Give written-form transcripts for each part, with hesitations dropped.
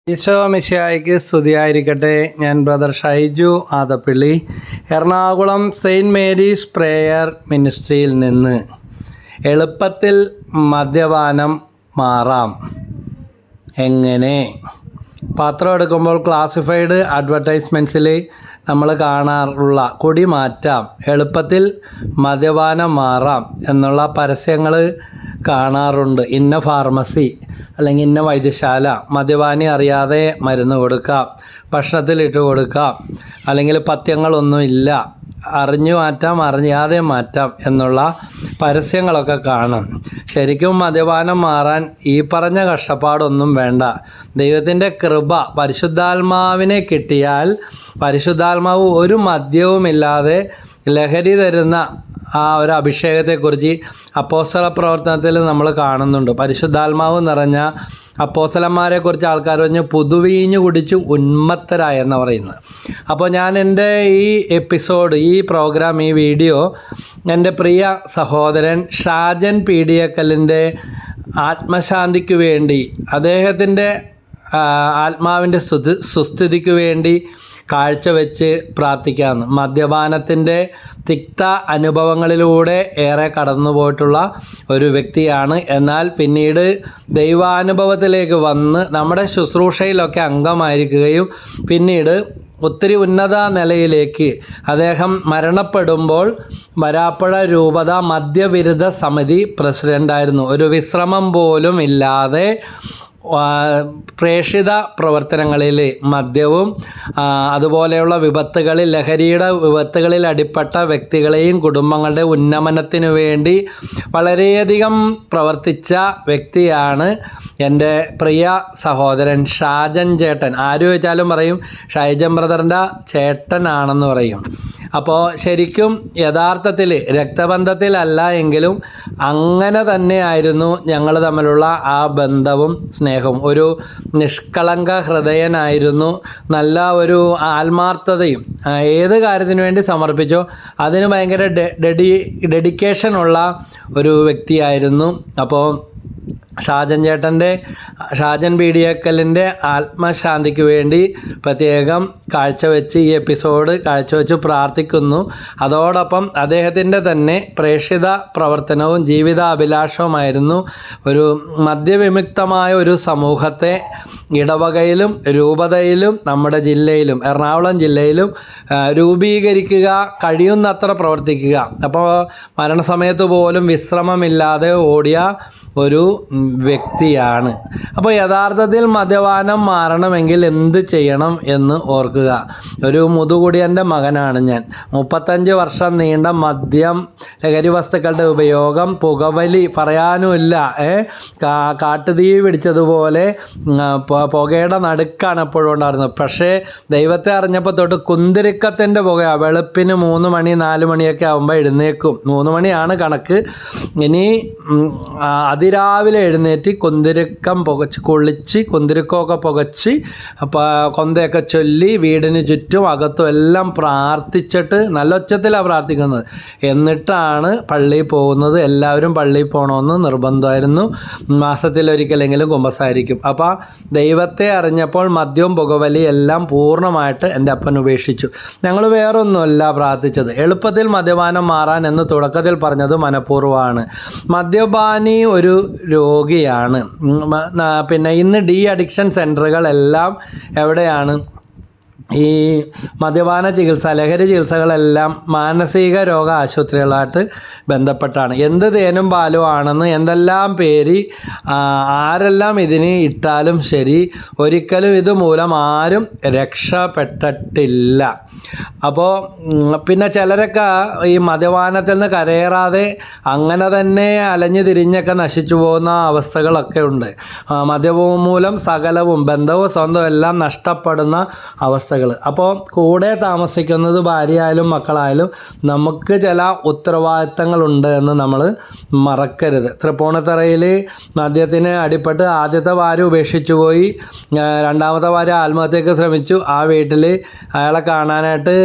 ഈശോ മിശിഹായ്ക്ക് സ്തുതിയായിരിക്കട്ടെ. ഞാൻ brother Shaiju Adappally, Ernakulam saint Mary's prayer മിനിസ്ട്രിയിൽ നിന്ന്. എളുപ്പത്തിൽ മദ്യപാനം മാറാം. എങ്ങനെ? പത്രം എടുക്കുമ്പോൾ ക്ലാസിഫൈഡ് അഡ്വർടൈസ്മെൻറ്റ്സിൽ നമ്മൾ കാണാറുള്ള "കുടി മാറ്റാം, എളുപ്പത്തിൽ മദ്യപാനം മാറാം" എന്നുള്ള പരസ്യങ്ങൾ കാണാറുണ്ട്. ഇന്ന ഫാർമസി അല്ലെങ്കിൽ ഇന്ന വൈദ്യശാല, മദ്യപാനി അറിയാതെ മരുന്ന് കൊടുക്കാം, ഭക്ഷണത്തിലിട്ട് കൊടുക്കാം, അല്ലെങ്കിൽ പഥ്യങ്ങളൊന്നും ഇല്ല, അറിഞ്ഞു മാറ്റാം, അറിയാതെ മാറ്റാം എന്നുള്ള പരസ്യങ്ങളൊക്കെ കാണും. ശരിക്കും മദ്യപാനം മാറാൻ ഈ പറഞ്ഞ കഷ്ടപ്പാടൊന്നും വേണ്ട. ദൈവത്തിൻ്റെ കൃപ, പരിശുദ്ധാത്മാവിനെ കിട്ടിയാൽ പരിശുദ്ധാത്മാവ് ഒരു മദ്യവുമില്ലാതെ ലഹരി തരുന്ന ആ ഒരു അഭിഷേകത്തെക്കുറിച്ച് അപ്പോസ്തല പ്രവർത്തനത്തിൽ നമ്മൾ കാണുന്നുണ്ട്. പരിശുദ്ധാത്മാവ് നിറഞ്ഞ അപ്പോസ്തലന്മാരെക്കുറിച്ച് ആൾക്കാർ പറഞ്ഞ് പുതുവീഞ്ഞ് കുടിച്ച് ഉന്മത്തരായെന്ന് പറയുന്നത്. അപ്പോൾ ഞാൻ എൻ്റെ ഈ എപ്പിസോഡ്, ഈ പ്രോഗ്രാം, ഈ വീഡിയോ എൻ്റെ പ്രിയ സഹോദരൻ ഷാജൻ പീഡിയക്കലിൻ്റെ ആത്മശാന്തിക്ക് വേണ്ടി, അദ്ദേഹത്തിൻ്റെ ആത്മാവിൻ്റെ സുസ്ഥിതിക്ക് വേണ്ടി കാഴ്ചവെച്ച് പ്രാർത്ഥിക്കാമെന്ന്. മദ്യപാനത്തിൻ്റെ തിക്ത അനുഭവങ്ങളിലൂടെ ഏറെ കടന്നു പോയിട്ടുള്ള ഒരു വ്യക്തിയാണ്. എന്നാൽ പിന്നീട് ദൈവാനുഭവത്തിലേക്ക് വന്ന് നമ്മുടെ ശുശ്രൂഷയിലൊക്കെ അംഗമായിരിക്കുകയും പിന്നീട് ഒത്തിരി ഉന്നത നിലയിലേക്ക് അദ്ദേഹം മരണപ്പെടുമ്പോൾ വരാപ്പുഴ രൂപത മദ്യവിരുദ്ധ സമിതി പ്രസിഡൻ്റായിരുന്നു. ഒരു വിശ്രമം പോലും ഇല്ലാതെ പ്രേക്ഷിത പ്രവർത്തനങ്ങളിൽ, മദ്യവും അതുപോലെയുള്ള വിപത്തുകളിൽ, ലഹരിയുടെ വിപത്തുകളിൽ അടിപ്പെട്ട വ്യക്തികളെയും കുടുംബങ്ങളുടെ ഉന്നമനത്തിനു വേണ്ടി വളരെയധികം പ്രവർത്തിച്ച വ്യക്തിയാണ് എൻ്റെ പ്രിയ സഹോദരൻ ഷാജൻ ചേട്ടൻ. ആര് ചോദിച്ചാലും പറയും ഷൈജൻ ബ്രദറിൻ്റെ ചേട്ടനാണെന്ന് പറയും. അപ്പോൾ ശരിക്കും യഥാർത്ഥത്തിൽ രക്തബന്ധത്തിലല്ല എങ്കിലും അങ്ങനെ തന്നെയായിരുന്നു ഞങ്ങൾ തമ്മിലുള്ള ആ ബന്ധവും സ്നേഹവും. ഒരു നിഷ്കളങ്ക ഹൃദയനായിരുന്നു. നല്ല ഒരു ആത്മാർത്ഥതയും, ഏത് കാര്യത്തിന് വേണ്ടി സമർപ്പിച്ചോ അതിന് ഭയങ്കര ഡെഡിക്കേഷനുള്ള ഒരു വ്യക്തിയായിരുന്നു. അപ്പോൾ ഷാജൻ പീഡിയക്കലിൻ്റെ ആത്മശാന്തിക്ക് വേണ്ടി പ്രത്യേകം കാഴ്ചവെച്ച് ഈ എപ്പിസോഡ് കാഴ്ചവെച്ച് പ്രാർത്ഥിക്കുന്നു. അതോടൊപ്പം അദ്ദേഹത്തിൻ്റെ തന്നെ പ്രേക്ഷിത പ്രവർത്തനവും ജീവിതാഭിലാഷവുമായിരുന്നു ഒരു മദ്യവിമുക്തമായ ഒരു സമൂഹത്തെ ഇടവകയിലും രൂപതയിലും നമ്മുടെ ജില്ലയിലും എറണാകുളം ജില്ലയിലും രൂപീകരിക്കുക, കഴിയുന്നത്ര പ്രവർത്തിക്കുക. അപ്പോൾ മരണസമയത്ത് പോലും വിശ്രമമില്ലാതെ ഓടിയ ഒരു വ്യക്തിയാണ്. അപ്പോൾ യഥാർത്ഥത്തിൽ മദ്യപാനം മാറണമെങ്കിൽ എന്ത് ചെയ്യണം എന്ന് ഓർക്കുക. ഒരു മുതുകുടിയൻ്റെ മകനാണ് ഞാൻ. 35 വർഷം നീണ്ട മദ്യം, ലഹരി വസ്തുക്കളുടെ ഉപയോഗം, പുകവലി പറയാനുമില്ല. കാട്ടുതീ പിടിച്ചതുപോലെ പുകയുടെ നടുക്കാണ് എപ്പോഴും ഉണ്ടായിരുന്നത്. പക്ഷേ ദൈവത്തെ അറിഞ്ഞപ്പോൾ തൊട്ട് കുന്തിരിക്കത്തിൻ്റെ പുകയാണ്. വെളുപ്പിന് 3 മണി 4 മണിയൊക്കെ ആകുമ്പോൾ എഴുന്നേക്കും. 3 മണിയാണ് കണക്ക്. ഇനി അതിരാവിലെ എഴുന്നേറ്റ് കുന്തിരിക്കം പുകച്ച് കുളിച്ച്, കുന്തിരിക്കമൊക്കെ പുകച്ച്, കൊന്തയൊക്കെ ചൊല്ലി വീടിന് ചുറ്റും അകത്തും എല്ലാം പ്രാർത്ഥിച്ചിട്ട്, നല്ല ഉച്ചത്തിലാണ് പ്രാർത്ഥിക്കുന്നത്, എന്നിട്ടാണ് പള്ളിയിൽ പോകുന്നത്. എല്ലാവരും പള്ളിയിൽ പോകണമെന്ന് നിർബന്ധമായിരുന്നു. മാസത്തിലൊരിക്കലെങ്കിലും കുമ്പസാരിക്കും. അപ്പോൾ ദൈവത്തെ അറിഞ്ഞപ്പോൾ മദ്യവും പുകവലി എല്ലാം പൂർണ്ണമായിട്ട് എൻ്റെ അപ്പൻ ഉപേക്ഷിച്ചു. ഞങ്ങൾ വേറൊന്നുമല്ല പ്രാർത്ഥിച്ചത്, എളുപ്പത്തിൽ മദ്യപാനം മാറാൻ എന്ന് തുടക്കത്തിൽ പറഞ്ഞത് മനഃപൂർവ്വമാണ്. മദ്യപാനി ഒരു രോഗിയാണ്. പിന്നെ ഇന്ന് ഡി അഡിക്ഷൻ സെൻ്ററുകളെല്ലാം എവിടെയാണ്? ഈ മദ്യപാന ചികിത്സ, ലഹരി ചികിത്സകളെല്ലാം മാനസിക രോഗ ആശുപത്രികളായിട്ട് ബന്ധപ്പെട്ടാണ്. എന്ത് തേനും പാലും ആണെന്ന് എന്തെല്ലാം പേര് ആരെല്ലാം ഇതിന് ഇട്ടാലും ശരി, ഒരിക്കലും ഇതുമൂലം ആരും രക്ഷപ്പെട്ടിട്ടില്ല. അപ്പോൾ പിന്നെ ചിലരൊക്കെ ഈ മദ്യപാനത്തിൽ നിന്ന് കരയേറാതെ അങ്ങനെ തന്നെ അലഞ്ഞു തിരിഞ്ഞൊക്കെ നശിച്ചു പോകുന്ന അവസ്ഥകളൊക്കെ ഉണ്ട്. മദ്യവും മൂലം സകലവും, ബന്ധവും സ്വന്തവും എല്ലാം നഷ്ടപ്പെടുന്ന അവസ്ഥകൾ. അവസ്ഥകൾ. അപ്പോൾ കൂടെ താമസിക്കുന്നത് ഭാര്യയായാലും മക്കളായാലും നമുക്ക് ചില ഉത്തരവാദിത്തങ്ങളുണ്ട് എന്ന് നമ്മൾ മറക്കരുത്. തൃപ്പൂണിത്തറയിൽ മദ്യത്തിന് അടിപ്പെട്ട് ആദ്യത്തെ ഭാര്യ ഉപേക്ഷിച്ചു പോയി, രണ്ടാമത്തെ ഭാര്യ ആത്മഹത്യക്ക് ശ്രമിച്ചു. ആ വീട്ടിൽ അയാളെ കാണാനായിട്ട്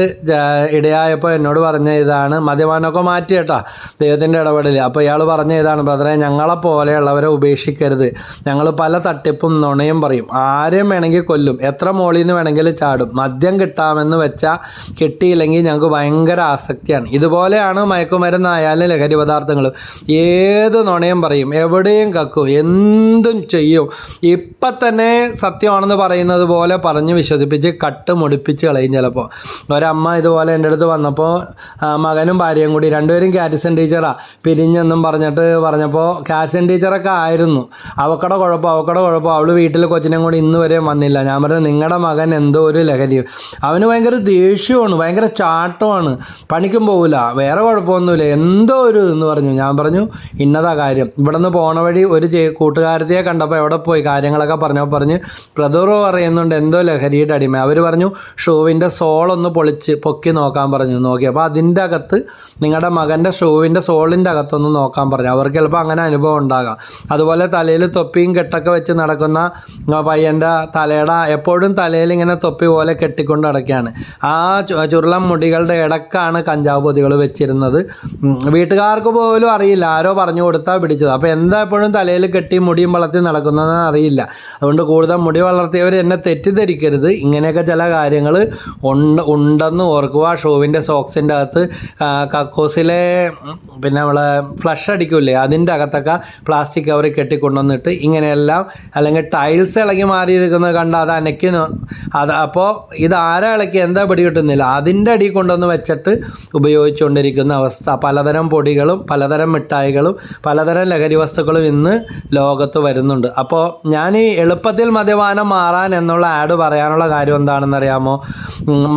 ഇടയായപ്പോൾ എന്നോട് പറഞ്ഞ ഇതാണ്, മദ്യപാനമൊക്കെ മാറ്റി കേട്ടോ ദൈവത്തിൻ്റെ ഇടപെടൽ. അപ്പോൾ ഇയാൾ പറഞ്ഞ ഇതാണ്, ബ്രദറെ ഞങ്ങളെ പോലെയുള്ളവരെ ഉപേക്ഷിക്കരുത്, ഞങ്ങൾ പല തട്ടിപ്പും നുണയും പറയും, ആരെയും വേണമെങ്കിൽ കൊല്ലും, എത്ര മോളിൽ നിന്ന് വേണമെങ്കിലും ചാടും, മദ്യം കിട്ടാമെന്ന് വെച്ചാൽ കിട്ടിയില്ലെങ്കിൽ ഞങ്ങൾക്ക് ഭയങ്കര ആസക്തിയാണ്. ഇതുപോലെയാണ് മയക്കുമരുന്നായാലും ലഹരി പദാർത്ഥങ്ങൾ, ഏത് നുണയും പറയും, എവിടെയും കക്കും, എന്തും ചെയ്യും. ഇപ്പം തന്നെ സത്യമാണെന്ന് പറയുന്നത് പോലെ പറഞ്ഞ് വിശ്വസിപ്പിച്ച് കട്ട് മുടിപ്പിച്ച് കളയും. ചിലപ്പോൾ ഒരമ്മ ഇതുപോലെ എൻ്റെ അടുത്ത് വന്നപ്പോൾ മകനും ഭാര്യയും കൂടി രണ്ടുപേരും കാറ്റിസൺ ടീച്ചറാണ് പിരിഞ്ഞെന്നും പറഞ്ഞപ്പോൾ കാറ്റിസൺ ടീച്ചറൊക്കെ ആയിരുന്നു. അവക്കടെ കുഴപ്പം അവൾ വീട്ടിൽ കൊച്ചിനെ കൂടി ഇന്ന് വരെ വന്നില്ല. ഞാൻ പറഞ്ഞു നിങ്ങളുടെ മകൻ എന്തോ ഒരു ലഹരി, അവന് ഭയങ്കര ദേഷ്യമാണ്, ഭയങ്കര ചാട്ടമാണ്, പണിക്കും പോകില്ല, വേറെ കുഴപ്പമൊന്നുമില്ല, എന്തോ ഒരു എന്ന് പറഞ്ഞു. ഞാൻ പറഞ്ഞു ഇന്നതാ കാര്യം. ഇവിടെ നിന്ന് പോണ വഴി ഒരു കൂട്ടുകാരത്തിയെ കണ്ടപ്പോൾ എവിടെ പോയി കാര്യങ്ങളൊക്കെ പറഞ്ഞ് ബ്രദറ് പറയുന്നുണ്ട് എന്തോ ലഹരിയുടെ അടിമ. അവർ പറഞ്ഞു ഷൂവിൻ്റെ സോളൊന്ന് പൊക്കി നോക്കാൻ പറഞ്ഞു. നോക്കിയപ്പോൾ അതിൻ്റെ അകത്ത് നിങ്ങളുടെ മകൻ്റെ ഷൂവിൻ്റെ സോളിൻ്റെ അകത്തൊന്ന് നോക്കാൻ പറഞ്ഞു. അവർക്ക് ചിലപ്പോൾ അങ്ങനെ അനുഭവം ഉണ്ടാകാം. അതുപോലെ തലയിൽ തൊപ്പിയും കെട്ടൊക്കെ വെച്ച് നടക്കുന്ന പയ്യൻ്റെ തലയുടെ എപ്പോഴും തലയിൽ ഇങ്ങനെ തൊപ്പി പോലെ കെട്ടിക്കൊണ്ട് നടക്കുകയാണ്. ആ ചുരുളൻ മുടികളുടെ ഇടക്കാണ് കഞ്ചാവ് പൊതികൾ വെച്ചിരുന്നത്. വീട്ടുകാർക്ക് പോലും അറിയില്ല, ആരോ പറഞ്ഞു കൊടുത്താൽ പിടിച്ചത്. അപ്പോൾ എന്താ എപ്പോഴും തലയിൽ കെട്ടി മുടിയും വളർത്തി നടക്കുന്നതെന്ന് അറിയില്ല. അതുകൊണ്ട് കൂടുതൽ മുടി വളർത്തിയവർ എന്നെ തെറ്റിദ്ധരിക്കരുത്. ഇങ്ങനെയൊക്കെ ചില കാര്യങ്ങൾ ഉണ്ടെന്ന് ഓർക്കുക. ഷൂവിൻ്റെ സോക്സിൻ്റെ അകത്ത് കക്കൂസിലെ പിന്നെ നമ്മൾ ഫ്ലഷ് അടിക്കില്ലേ അതിൻ്റെ അകത്തൊക്കെ പ്ലാസ്റ്റിക് കവറിൽ കെട്ടിക്കൊണ്ടുവന്നിട്ട് ഇങ്ങനെയെല്ലാം, അല്ലെങ്കിൽ ടൈൽസ് ഇളകി മാറിയിരിക്കുന്നത് കണ്ട് അത് അപ്പോൾ ഇതാരാ ഇളക്കി എന്താ പിടി കിട്ടുന്നില്ല, അതിൻ്റെ അടി കൊണ്ടുവന്ന് വെച്ചിട്ട് ഉപയോഗിച്ചുകൊണ്ടിരിക്കുന്ന അവസ്ഥ. പലതരം പൊടികളും പലതരം മിഠായികളും പലതരം ലഹരി വസ്തുക്കളും ഇന്ന് ലോകത്ത് വരുന്നുണ്ട്. അപ്പോൾ ഞാൻ ഈ എളുപ്പത്തിൽ മദ്യപാനം മാറാൻ എന്നുള്ള ആഡ് പറയാനുള്ള കാര്യം എന്താണെന്നറിയാമോ?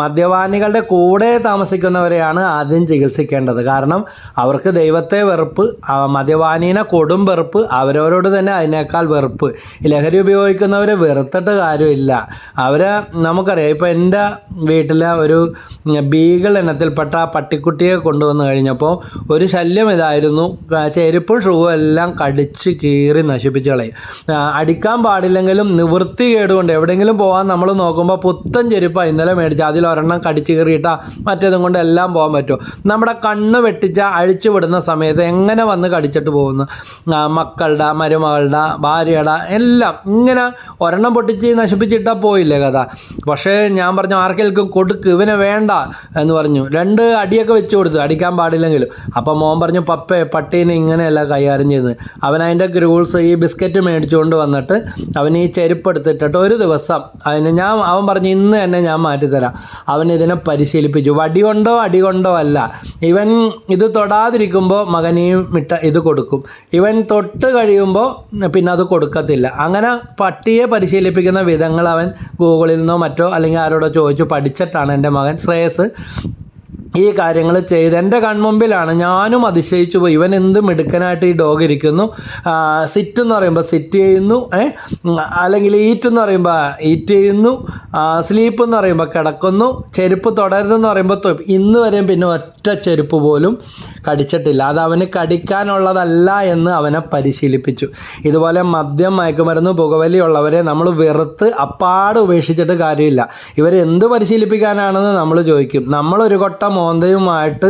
മദ്യപാനികളുടെ കൂടെ താമസിക്കുന്നവരെയാണ് ആദ്യം ചികിത്സിക്കേണ്ടത്. കാരണം അവർക്ക് ദൈവത്തെ വെറുപ്പ്, മദ്യപാനീനെ കൊടും വെറുപ്പ്, അവരവരോട് തന്നെ അതിനേക്കാൾ വെറുപ്പ്. ലഹരി ഉപയോഗിക്കുന്നവരെ വെറുത്തിട്ട് കാര്യമില്ല. അവരെ നമുക്കറിയാം. ഇപ്പോൾ എൻ്റെ വീട്ടിലെ ഒരു ബീഗൾ ഇനത്തിൽപ്പെട്ട പട്ടിക്കുട്ടിയെ കൊണ്ടുവന്ന് കഴിഞ്ഞപ്പോൾ ഒരു ശല്യം ഇതായിരുന്നു, ചെരുപ്പും ഷൂവും എല്ലാം കടിച്ച് കീറി നശിപ്പിച്ച് കളയും. അടിക്കാൻ പാടില്ലെങ്കിലും നിവൃത്തി കേടുകൊണ്ട് എവിടെയെങ്കിലും പോകാൻ നമ്മൾ നോക്കുമ്പോൾ പുത്തൻ ചെരുപ്പാണ് ഇന്നലെ മേടിച്ച് അതിലൊരെണ്ണം കടിച്ച് കീറിയിട്ടാൽ മറ്റേതും കൊണ്ട് എല്ലാം പോകാൻ പറ്റുമോ? നമ്മുടെ കണ്ണ് വെട്ടിച്ച അഴിച്ചു വിടുന്ന സമയത്ത് എങ്ങനെ വന്ന് കടിച്ചിട്ട് പോകുന്നു? മക്കളുടെ, മരുമകളുടെ, ഭാര്യയുടെ എല്ലാം ഇങ്ങനെ ഒരെണ്ണം പൊട്ടിച്ച് നശിപ്പിച്ചിട്ടാൽ പോയില്ലേ കഥ. പക്ഷേ ഞാൻ പറഞ്ഞു ആർക്കെങ്കിലും കൊടുക്ക്, ഇവനെ വേണ്ട എന്ന് പറഞ്ഞു. 2 അടിയൊക്കെ വെച്ച് കൊടുത്തു, അടിക്കാൻ പാടില്ലെങ്കിലും. അപ്പം മോൻ പറഞ്ഞു പട്ടീനെ ഇങ്ങനെയല്ല കൈകാര്യം ചെയ്തത്. അവൻ അതിൻ്റെ ഗ്രൂൾസ് ഈ ബിസ്ക്കറ്റ് മേടിച്ചുകൊണ്ട് വന്നിട്ട് അവൻ ഈ ചെരുപ്പ് എടുത്തിട്ടിട്ട് ഒരു ദിവസം അവൻ പറഞ്ഞു ഇന്ന് തന്നെ ഞാൻ മാറ്റിത്തരാം. അവൻ ഇതിനെ പരിശീലിപ്പിച്ചു. അടി കൊണ്ടോ അല്ല, ഇവൻ ഇത് തൊടാതിരിക്കുമ്പോൾ മകനെയും ഇത് കൊടുക്കും, ഇവൻ തൊട്ട് കഴിയുമ്പോൾ പിന്നെ അത് കൊടുക്കത്തില്ല. അങ്ങനെ പട്ടിയെ പരിശീലിപ്പിക്കുന്ന വിധങ്ങൾ അവൻ ഗൂഗിളിൽ നിന്നോ മറ്റോ അല്ലെങ്കിൽ ആരോടോ ചോദിച്ചു പഠിച്ചിട്ടാണ് എൻ്റെ മകൻ ശ്രേയസ് ഈ കാര്യങ്ങൾ ചെയ്ത് എൻ്റെ കൺമുമ്പിലാണ്. ഞാനും അതിശയിച്ചു പോയി, ഇവൻ എന്ത് മിടുക്കനായിട്ട് ഈ ഡോഗ് ഇരിക്കുന്നു. സിറ്റ് എന്ന് പറയുമ്പോൾ സിറ്റ് ചെയ്യുന്നു, അല്ലെങ്കിൽ ഈറ്റ് എന്ന് പറയുമ്പോൾ ഈറ്റ് ചെയ്യുന്നു, സ്ലീപ്പ് എന്ന് പറയുമ്പോൾ കിടക്കുന്നു, ചെരുപ്പ് തുടരുതെന്ന് പറയുമ്പോൾ ഇന്ന് വരെയും പിന്നെ ഒറ്റ ചെരുപ്പ് പോലും കടിച്ചിട്ടില്ല. അത് അവന് കടിക്കാനുള്ളതല്ല എന്ന് അവനെ പരിശീലിപ്പിച്ചു. ഇതുപോലെ മദ്യം, മയക്കുമരുന്ന്, പുകവലി ഉള്ളവരെ നമ്മൾ വെറുത്ത് അപ്പാട് ഉപേക്ഷിച്ചിട്ട് കാര്യമില്ല. ഇവരെന്ത് പരിശീലിപ്പിക്കാനാണെന്ന് നമ്മൾ ചോദിക്കും. നമ്മളൊരു കൊട്ട മോന്തയുമായിട്ട്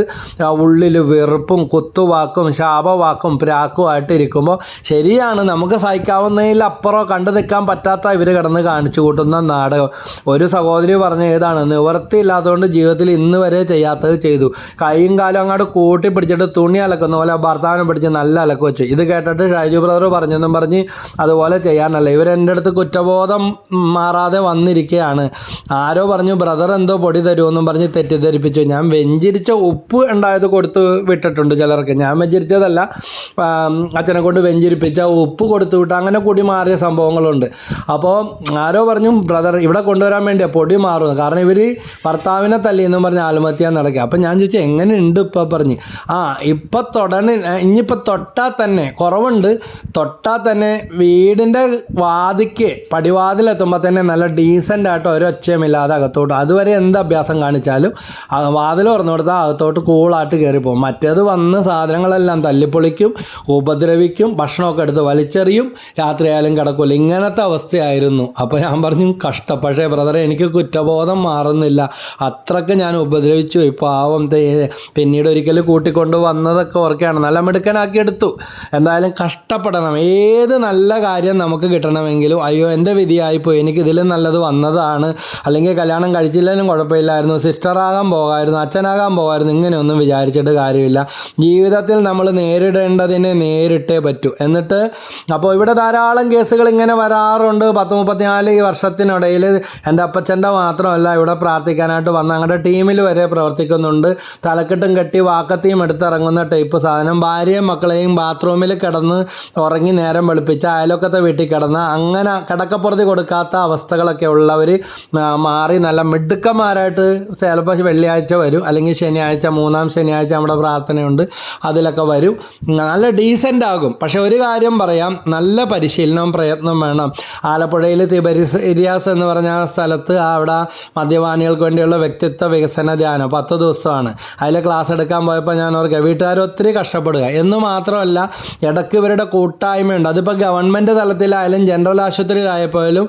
ഉള്ളിൽ വെറുപ്പും കുത്തുവാക്കും ശാപവാക്കും പ്രാക്കുമായിട്ട് ഇരിക്കുമ്പോൾ ശരിയാണ്, നമുക്ക് സഹിക്കാവുന്നതിലപ്പുറം കണ്ടു നിൽക്കാൻ പറ്റാത്ത ഇവർ കിടന്ന് കാണിച്ചു കൂട്ടുന്ന നാടകം. ഒരു സഹോദരി പറഞ്ഞ ഏതാണ്, നിവൃത്തിയില്ലാത്തതുകൊണ്ട് ജീവിതത്തിൽ ഇന്ന് വരെ ചെയ്യാത്തത് ചെയ്തു. കൈയും കാലും അങ്ങോട്ട് കൂട്ടി പിടിച്ചിട്ട് തുണി അലക്കുന്ന പോലെ ഭർത്താവിനെ പിടിച്ച് നല്ല അലക്ക് വെച്ചു. ഇത് കേട്ടിട്ട് ഷൈജു ബ്രദർ പറഞ്ഞെന്നും പറഞ്ഞ് അതുപോലെ ചെയ്യാനല്ല. ഇവരെൻ്റെ അടുത്ത് കുറ്റബോധം മാറാതെ വന്നിരിക്കുകയാണ്. ആരോ പറഞ്ഞു ബ്രദർ എന്തോ പൊടി തരുമെന്നും പറഞ്ഞ് തെറ്റിദ്ധരിപ്പിച്ചു. ഞാൻ വെഞ്ചിരിച്ച ഉപ്പ് ഉണ്ടായത് കൊടുത്ത് വിട്ടിട്ടുണ്ട് ചിലർക്ക്. ഞാൻ വെഞ്ചിരിച്ചതല്ല, അച്ഛനെ കൊണ്ട് വെഞ്ചിരിപ്പിച്ച ഉപ്പ് കൊടുത്തു വിട്ട് അങ്ങനെ പൊടി മാറിയ സംഭവങ്ങളുണ്ട്. അപ്പോൾ ആരോ പറഞ്ഞു ബ്രദർ ഇവിടെ കൊണ്ടുവരാൻ വേണ്ടിയാണ് പൊടി മാറുന്നത്, കാരണം ഇവർ ഭർത്താവിനെ തല്ലിയെന്നും പറഞ്ഞ് ആത്മഹത്യ നടക്കുക. അപ്പം ഞാൻ ചോദിച്ചു എങ്ങനെയുണ്ട് ഇപ്പം പറഞ്ഞ്, ഇപ്പം ഇനിയിപ്പോൾ തൊട്ടാൽ തന്നെ കുറവുണ്ട്, തൊട്ടാൽ തന്നെ വീടിൻ്റെ വാതിക്ക് പടിവാതിലെത്തുമ്പോൾ തന്നെ നല്ല ഡീസൻ്റ് ആയിട്ട് ഒരൊച്ചയുമില്ലാതെ അകത്തോട്ട്, അതുവരെ എന്ത് അഭ്യാസം കാണിച്ചാലും വാതിൽ തുറന്നു കൊടുത്താൽ അകത്തോട്ട് കൂളായിട്ട് കയറിപ്പോകും. മറ്റേത് വന്ന് സാധനങ്ങളെല്ലാം തല്ലിപ്പൊളിക്കും, ഉപദ്രവിക്കും, ഭക്ഷണമൊക്കെ എടുത്ത് വലിച്ചെറിയും, രാത്രിയായാലും കിടക്കില്ല. ഇങ്ങനത്തെ അവസ്ഥയായിരുന്നു. അപ്പോൾ ഞാൻ പറഞ്ഞു കഷ്ടം. പക്ഷേ ബ്രദറെ എനിക്ക് കുറ്റബോധം മാറുന്നില്ല, അത്രയ്ക്ക് ഞാൻ ഉപദ്രവിച്ചു പോയി പാവം. പിന്നീട് ഒരിക്കൽ കൂട്ടിക്കൊണ്ട് വന്നതൊക്കെ ഓർക്കുകയാണ്. നല്ല മിടുക്കനാക്കി എടുത്തു. എന്തായാലും കഷ്ടപ്പെടണം. ഏത് നല്ല കാര്യം നമുക്ക് കിട്ടണമെങ്കിലും അയ്യോ എൻ്റെ വിധിയായിപ്പോയി, എനിക്ക് ഇതിലും നല്ലത് വന്നതാണ്, അല്ലെങ്കിൽ കല്യാണം കഴിച്ചില്ലെങ്കിലും കുഴപ്പമില്ലായിരുന്നു, സിസ്റ്ററാകാൻ പോകാമായിരുന്നു, അച്ഛനാകാൻ പോകാമായിരുന്നു, ഇങ്ങനെയൊന്നും വിചാരിച്ചിട്ട് കാര്യമില്ല. ജീവിതത്തിൽ നമ്മൾ നേരിടേണ്ടതിനെ നേരിട്ടേ പറ്റൂ. എന്നിട്ട് അപ്പോൾ ഇവിടെ ധാരാളം കേസുകൾ ഇങ്ങനെ വരാറുണ്ട്. 10-34 വർഷത്തിനിടയിൽ എൻ്റെ അപ്പച്ചൻ്റെ മാത്രമല്ല ഇവിടെ പ്രാർത്ഥിക്കാനായിട്ട് വന്ന ഞങ്ങളുടെ ടീമിൽ വരെ പ്രവർത്തിക്കുന്നുണ്ട്. തലക്കെട്ടും കെട്ടി വാക്കത്തിയും എടുത്തിറങ്ങുന്ന ടൈപ്പ് സാധനം. ഭാര്യയും മക്കളെയും ബാത്റൂമിൽ കിടന്ന് ഉറങ്ങി നേരം വെളുപ്പിച്ച് അയലൊക്കത്തെ വീട്ടിൽ കിടന്ന് അങ്ങനെ കിടക്കപ്പുറത്ത് കൊടുക്കാത്ത അവസ്ഥകളൊക്കെ ഉള്ളവർ മാറി നല്ല മിടുക്കന്മാരായിട്ട് ചിലപ്പോൾ വെള്ളിയാഴ്ച വരും, അല്ലെങ്കിൽ ശനിയാഴ്ച 3-ാം ശനിയാഴ്ച നമ്മുടെ പ്രാർത്ഥനയുണ്ട്, അതിലൊക്കെ വരും, നല്ല ഡീസൻ്റ് ആകും. പക്ഷെ ഒരു കാര്യം പറയാം, നല്ല പരിശീലനവും പ്രയത്നം വേണം. ആലപ്പുഴയിൽ തിബരിയാസ് എന്ന് പറഞ്ഞ സ്ഥലത്ത് അവിടെ മദ്യപാനികൾക്ക് വേണ്ടിയുള്ള വ്യക്തിത്വ വികസന ധ്യാനം 10 ദിവസമാണ്. അതിൽ ക്ലാസ് എടുക്കാൻ പോയപ്പോൾ ഞാൻ ഓർക്കുക വീട്ടുകാർ ഒത്തിരി കഷ്ടപ്പെടുക എന്ന് മാത്രമല്ല ഇടയ്ക്ക് ഇവരുടെ കൂട്ടായ്മയുണ്ട്. അതിപ്പോൾ ഗവൺമെൻറ് തലത്തിലായാലും ജനറൽ ആശുപത്രി ആയപ്പോഴും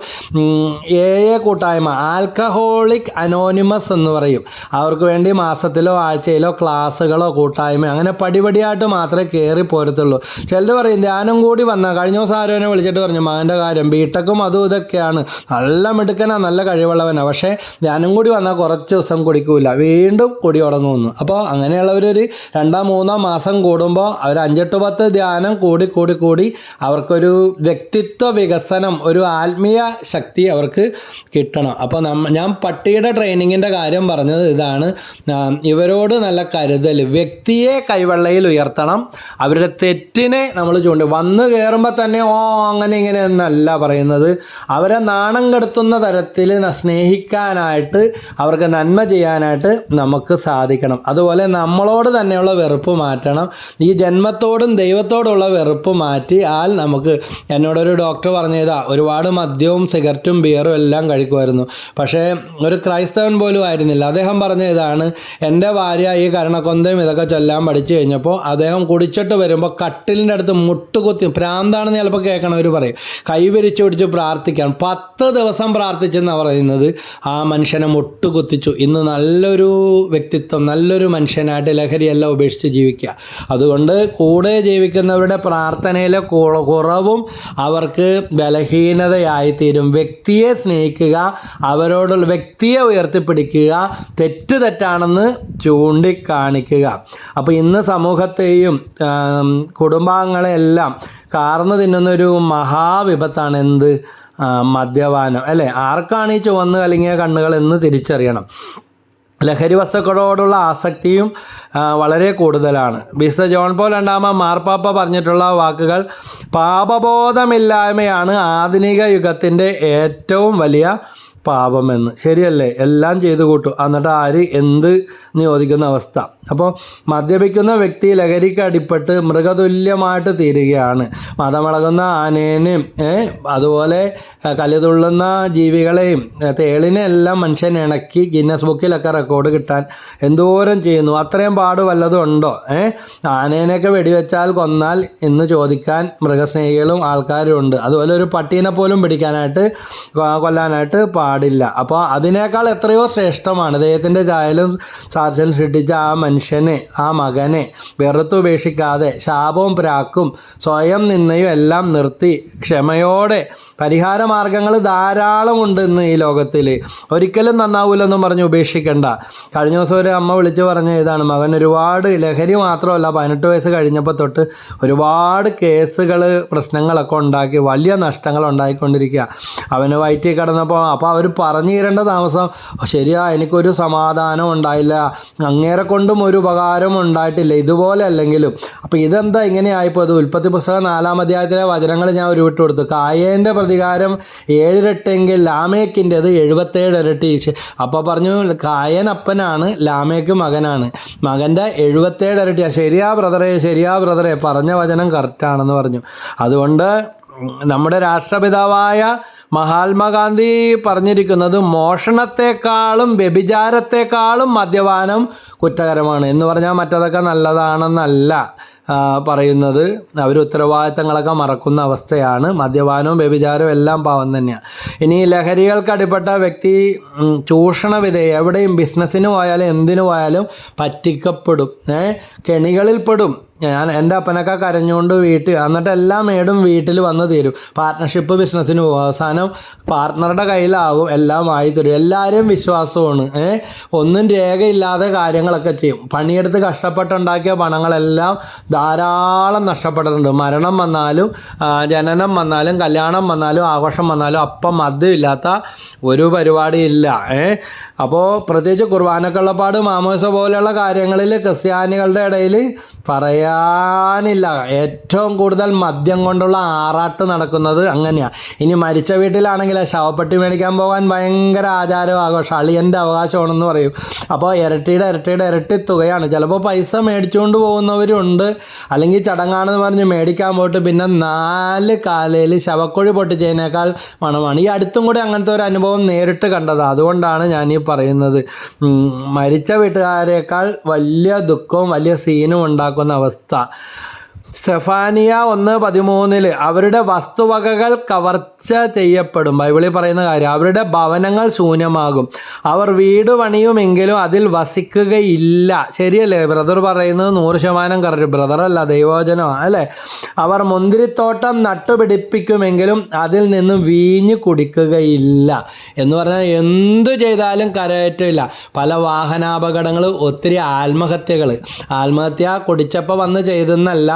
കൂട്ടായ്മ ആൽക്കഹോളിക് അനോണിമസ് എന്ന് പറയും. അവർക്ക് വേണ്ടി മാസത്തിലോ ആഴ്ചയിലോ ക്ലാസ്സുകളോ കൂട്ടായ്മ അങ്ങനെ പടിപടിയായിട്ട് മാത്രമേ കയറി പോരത്തുള്ളൂ. ചിലർ പറയും ധ്യാനം കൂടി വന്നാൽ, കഴിഞ്ഞ ദിവസം ആരോനെ വിളിച്ചിട്ട് പറഞ്ഞു മകൻ്റെ കാര്യം ബിടെക്കും അതും ഇതൊക്കെയാണ്, നല്ല മിടുക്കനാണ്, നല്ല കഴിവുള്ളവനാണ്, പക്ഷേ ധ്യാനം കൂടി വന്നാൽ കുറച്ച് ദിവസം കുടിക്കൂല, വീണ്ടും കുടി തുടങ്ങുമെന്ന്. അപ്പോൾ അങ്ങനെയുള്ളവരൊരു 2-3 മാസം കൂടുമ്പോൾ അവർ 5-10 ധ്യാനം കൂടി അവർക്കൊരു വ്യക്തിത്വ വികസനം, ഒരു ആത്മീയ ശക്തി അവർക്ക് കിട്ടണം. അപ്പോൾ ഞാൻ പട്ടിയുടെ ട്രെയിനിങ്ങിൻ്റെ കാര്യം പറഞ്ഞത് ഇതാണ്. ഇവരോട് നല്ല കരുതൽ, വ്യക്തിയെ കൈവെള്ളയിൽ ഉയർത്തണം, അവരുടെ തെറ്റിനെ നമ്മൾ വന്ന് കയറുമ്പോൾ തന്നെ അങ്ങനെ ഇങ്ങനെ എന്നല്ല പറയുന്നത്. അവരെ നാണം കെടുത്തുന്ന തരത്തിൽ സ്നേഹിക്കാനായിട്ട്, അവർക്ക് നന്മ ചെയ്യാനായിട്ട് നമുക്ക് സാധിക്കണം. അതുപോലെ നമ്മളോട് തന്നെയുള്ള വെറുപ്പ് മാറ്റണം. ഈ ജന്മത്തോടും ദൈവത്തോടുള്ള വെറുപ്പ് മാറ്റി നമുക്ക്, എന്നോടൊരു ഡോക്ടർ പറഞ്ഞതാ, ഒരുപാട് മദ്യവും സിഗരറ്റും ബിയറും എല്ലാം കഴിക്കുമായിരുന്നു, പക്ഷേ ഒരു ക്രൈസ്തവൻ പോലും ആയിരുന്നില്ല. അദ്ദേഹം പറഞ്ഞ ഇതാണ്, എൻ്റെ ഭാര്യ ഈ കരണക്കൊന്തയും ഇതൊക്കെ ചൊല്ലാൻ പഠിച്ചു കഴിഞ്ഞപ്പോൾ അദ്ദേഹം കുടിച്ചിട്ട് വരുമ്പോൾ കട്ടിലിൻ്റെ അടുത്ത് മുട്ടുകുത്തി, ഭ്രാന്താണെന്ന് ചിലപ്പോൾ കേൾക്കണവർ പറയും, കൈവിരിച്ചു പിടിച്ച് പ്രാർത്ഥിക്കാൻ 10 ദിവസം പ്രാർത്ഥിച്ചെന്നാണ് പറയുന്നത്. ആ മനുഷ്യനെ മുട്ടുകുത്തിച്ചു. ഇന്ന് നല്ലൊരു വ്യക്തിത്വം, നല്ലൊരു മനുഷ്യനായിട്ട് ലഹരിയെല്ലാം ഉപേക്ഷിച്ച് ജീവിക്കുക. അതുകൊണ്ട് കൂടെ ജീവിക്കുന്നവരുടെ പ്രാർത്ഥനയിലെ കുറവും അവർക്ക് ബലഹീനതയായിത്തീരും. വ്യക്തിയെ സ്നേഹിക്കുക, അവരോടുള്ള വ്യക്തിയെ ഉയർത്തിപ്പിടിക്കുക, തെറ്റാണെന്ന് ചൂണ്ടിക്കാണിക്കുക. അപ്പോൾ ഇന്ന് സമൂഹത്തെയും കുടുംബാംഗങ്ങളെയെല്ലാം കാർന്നു തിന്നുന്നൊരു മഹാവിപത്താണ് എന്ത്? മദ്യപാനം, അല്ലേ? ആർക്കാണ് ഈ ചുവന്ന് കലങ്ങിയ കണ്ണുകൾ എന്ന് തിരിച്ചറിയണം. ലഹരി വസ്തുക്കളോടുള്ള ആസക്തിയും വളരെ കൂടുതലാണ്. വിശുദ്ധ ജോൺ പോൾ രണ്ടാമൻ മാർപ്പാപ്പ പറഞ്ഞിട്ടുള്ള വാക്കുകൾ, പാപബോധമില്ലായ്മയാണ് ആധുനിക യുഗത്തിൻ്റെ ഏറ്റവും വലിയ പാപമെന്ന്. ശരിയല്ലേ? എല്ലാം ചെയ്തു കൂട്ടും, എന്നിട്ട് ആര് എന്ത് എന്ന് ചോദിക്കുന്ന അവസ്ഥ. അപ്പോൾ മദ്യപിക്കുന്ന വ്യക്തി ലഹരിക്ക് അടിപ്പെട്ട് മൃഗതുല്യമായിട്ട് തീരുകയാണ്. മതമിളകുന്ന ആനേനെയും അതുപോലെ കലിതുള്ളുന്ന ജീവികളെയും തേളിനെ എല്ലാം മനുഷ്യൻ ഇണക്കി ഗിന്നസ് ബുക്കിലൊക്കെ റെക്കോർഡ് കിട്ടാൻ എന്തോരം ചെയ്യുന്നു. അത്രയും പാട് വല്ലതും ഉണ്ടോ? ആനേനെയൊക്കെ വെടിവെച്ചാൽ കൊന്നാൽ എന്ന് ചോദിക്കാൻ മൃഗസ്നേഹികളും ആൾക്കാരും ഉണ്ട്. അതുപോലെ ഒരു പട്ടീനെ പോലും പിടിക്കാനായിട്ട് കൊല്ലാനായിട്ട് പാടില്ല. അപ്പോൾ അതിനേക്കാൾ എത്രയോ ശ്രേഷ്ഠമാണ് ദൈവത്തിൻ്റെ ചായലും സാക്ഷ്യലും സൃഷ്ടിച്ച ആ മനുഷ്യനെ, ആ മകനെ വെറുത്തുപേക്ഷിക്കാതെ ശാപവും പ്രാക്കും സ്വയം നിന്നയും എല്ലാം നിർത്തി ക്ഷമയോടെ, പരിഹാര മാർഗങ്ങൾ ധാരാളമുണ്ട് ഇന്ന് ഈ ലോകത്തിൽ. ഒരിക്കലും നന്നാവൂലെന്നും പറഞ്ഞ് ഉപേക്ഷിക്കണ്ട. കഴിഞ്ഞ ദിവസം ഒരു അമ്മ വിളിച്ച് പറഞ്ഞ ഇതാണ്, മകൻ ഒരുപാട് ലഹരി മാത്രമല്ല 18 വയസ്സ് കഴിഞ്ഞപ്പോൾ തൊട്ട് ഒരുപാട് കേസുകൾ പ്രശ്നങ്ങളൊക്കെ ഉണ്ടാക്കി വലിയ നഷ്ടങ്ങൾ ഉണ്ടായിക്കൊണ്ടിരിക്കുക. അവന് വയറ്റിൽ കിടന്നപ്പോൾ അപ്പോൾ അവർ പറഞ്ഞു തരേണ്ട താമസം. ശരിയാ, എനിക്കൊരു സമാധാനം ഉണ്ടായില്ല, അങ്ങേരെ കൊണ്ടും ഒരു ഉപകാരം ഉണ്ടായിട്ടില്ല, ഇതുപോലെ അല്ലെങ്കിലും. അപ്പോൾ ഇതെന്താ ഇങ്ങനെയായിപ്പോയത്? ഉൽപ്പത്തി പുസ്തകം 4-ാം അധ്യായത്തിലെ വചനങ്ങൾ ഞാൻ ഉരുവിട്ട് കൊടുത്തു. കായേൻ്റെ പ്രതികാരം 7 ഇരട്ടെങ്കിൽ ലാമേക്കിൻ്റെത് 77 ഇരട്ടി. അപ്പോൾ പറഞ്ഞു കായൻ അപ്പനാണ്, ലാമേക്ക് മകനാണ്, മകൻ്റെ 77 ഇരട്ടിയാണ്. ശരിയാ ബ്രദറെ പറഞ്ഞ വചനം കറക്റ്റാണെന്ന് പറഞ്ഞു. അതുകൊണ്ട് നമ്മുടെ രാഷ്ട്രപിതാവായ മഹാത്മാഗാന്ധി പറഞ്ഞിരിക്കുന്നത് മോഷണത്തെക്കാളും വ്യഭിചാരത്തെക്കാളും മദ്യപാനം കുറ്റകരമാണ് എന്ന് പറഞ്ഞാൽ മറ്റതൊക്കെ നല്ലതാണെന്നല്ല പറയുന്നത്. അവർ ഉത്തരവാദിത്തങ്ങളൊക്കെ മറക്കുന്ന അവസ്ഥയാണ്. മദ്യപാനവും വ്യഭിചാരവും എല്ലാം പാവം തന്നെയാണ്. ഇനി ലഹരികൾക്ക് അടിപ്പെട്ട വ്യക്തി ചൂഷണ വിധേയ എവിടെയും ബിസിനസ്സിന് പോയാലും എന്തിനു പോയാലും പറ്റിക്കപ്പെടും, കെണികളിൽ പെടും. എൻ്റെ അപ്പനൊക്കെ കരഞ്ഞുകൊണ്ട് എന്നിട്ട് എല്ലാ മേടും വീട്ടിൽ വന്ന് തീരും. പാർട്ട്ണർഷിപ്പ് ബിസിനസ്സിന് പോകും, അവസാനം പാർട്ട്ണറുടെ കയ്യിലാകും, എല്ലാം ആയി തരും. എല്ലാവരും വിശ്വാസമാണ്, ഒന്നും രേഖയില്ലാതെ കാര്യങ്ങളൊക്കെ ചെയ്യും. പണിയെടുത്ത് കഷ്ടപ്പെട്ടുണ്ടാക്കിയ പണങ്ങളെല്ലാം ധാരാളം നഷ്ടപ്പെട്ടിട്ടുണ്ട്. മരണം വന്നാലും ജനനം വന്നാലും കല്യാണം വന്നാലും ആഘോഷം വന്നാലും അപ്പം മദ്യമില്ലാത്ത ഒരു പരിപാടിയില്ല. അപ്പോൾ പ്രത്യേകിച്ച് കുർബാനക്കള്ളപ്പാട്, മാമോസ പോലെയുള്ള കാര്യങ്ങളിൽ ക്രിസ്ത്യാനികളുടെ ഇടയിൽ പറയാനില്ല. ഏറ്റവും കൂടുതൽ മദ്യം കൊണ്ടുള്ള ആറാട്ട് നടക്കുന്നത് അങ്ങനെയാണ്. ഇനി മരിച്ച വീട്ടിലാണെങ്കിൽ ശവപ്പെട്ടി മേടിക്കാൻ പോകാൻ ഭയങ്കര ആചാരം ആഘോഷം, അളിയൻ്റെ അവകാശമാണെന്ന് പറയും. അപ്പോൾ ഇരട്ടിയുടെ ഇരട്ടി തുകയാണ്. ചിലപ്പോൾ പൈസ മേടിച്ചുകൊണ്ട് പോകുന്നവരുണ്ട്, അല്ലെങ്കിൽ ചടങ്ങാണെന്ന് പറഞ്ഞ് മേടിക്കാൻ പോയിട്ട് പിന്നെ 4 കാലയിൽ ശവക്കുഴി പൊട്ടിച്ചതിനേക്കാൾ മണമാണ്. ഈ അടുത്തും കൂടി അങ്ങനത്തെ ഒരു അനുഭവം നേരിട്ട് കണ്ടതാണ്. അതുകൊണ്ടാണ് ഞാനീ പറയുന്നത്. മരിച്ച വീട്ടുകാരേക്കാൾ വലിയ ദുഃഖവും വലിയ സീനും ഉണ്ടാക്കുന്ന അവസ്ഥ. സെഫാനിയ 1:13 അവരുടെ വസ്തുവകകൾ കവർച്ച ചെയ്യപ്പെടും. ബൈബിളിൽ പറയുന്ന കാര്യം, അവരുടെ ഭവനങ്ങൾ ശൂന്യമാകും, അവർ വീട് പണിയുമെങ്കിലും അതിൽ വസിക്കുകയില്ല. ശരിയല്ലേ ബ്രദർ പറയുന്നത്? 100% കറക്റ്റ്. ബ്രദറല്ല, ദൈവവചനമാണ് അല്ലേ? അവർ മുന്തിരിത്തോട്ടം നട്ടുപിടിപ്പിക്കുമെങ്കിലും അതിൽ നിന്ന് വീഞ്ഞ് കുടിക്കുകയില്ല എന്ന് പറഞ്ഞാൽ എന്തു ചെയ്താലും കരയറ്റില്ല. പല വാഹനാപകടങ്ങൾ, ഒത്തിരി ആത്മഹത്യ കുടിച്ചപ്പോൾ വന്ന് ചെയ്തെന്നല്ല.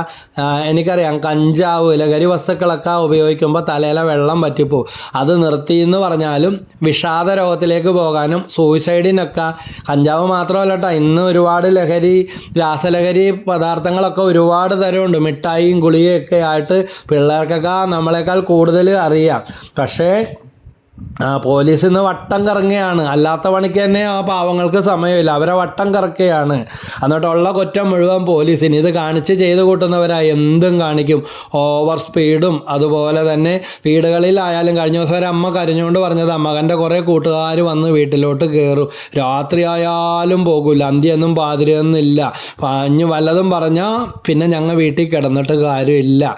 എനിക്കറിയാം, കഞ്ചാവ് ലഹരി വസ്തുക്കളൊക്കെ ഉപയോഗിക്കുമ്പോൾ തലയിലെ വെള്ളം പറ്റിപ്പോവും. അത് നിർത്തി എന്ന് പറഞ്ഞാലും വിഷാദ രോഗത്തിലേക്ക് പോകാനും സൂയിസൈഡിനൊക്കെ. കഞ്ചാവ് മാത്രമല്ല കേട്ടോ, ഇന്ന് ഒരുപാട് രാസലഹരി പദാർത്ഥങ്ങളൊക്കെ ഒരുപാട് തരമുണ്ട്. മിഠായിയും ഗുളികയൊക്കെ ആയിട്ട് പിള്ളേർക്കൊക്കെ നമ്മളെക്കാൾ കൂടുതൽ അറിയാം. പക്ഷേ പോലീസ് ഇന്ന് വട്ടം കറങ്ങുകയാണ്. അല്ലാത്ത പണിക്ക് തന്നെ ആ പാവങ്ങൾക്ക് സമയമില്ല, അവരെ വട്ടം കറക്കുകയാണ്. എന്നിട്ടുള്ള കുറ്റം മുഴുവൻ പോലീസിന്. ഇത് കാണിച്ച് ചെയ്ത് കൂട്ടുന്നവരായി എന്തും കാണിക്കും. ഓവർ സ്പീഡും അതുപോലെ തന്നെ വീടുകളിലായാലും. കഴിഞ്ഞ ദിവസം ഒരു അമ്മ കരഞ്ഞുകൊണ്ട് പറഞ്ഞത്, മകൻ്റെ കുറേ കൂട്ടുകാർ വന്ന് വീട്ടിലോട്ട് കയറും, രാത്രി ആയാലും പോകില്ല, അന്തിയൊന്നും പാതിരിയൊന്നും ഇല്ല, ഇനി വല്ലതും പറഞ്ഞാൽ പിന്നെ ഞങ്ങൾ വീട്ടിൽ കിടന്നിട്ട് കാര്യമില്ല.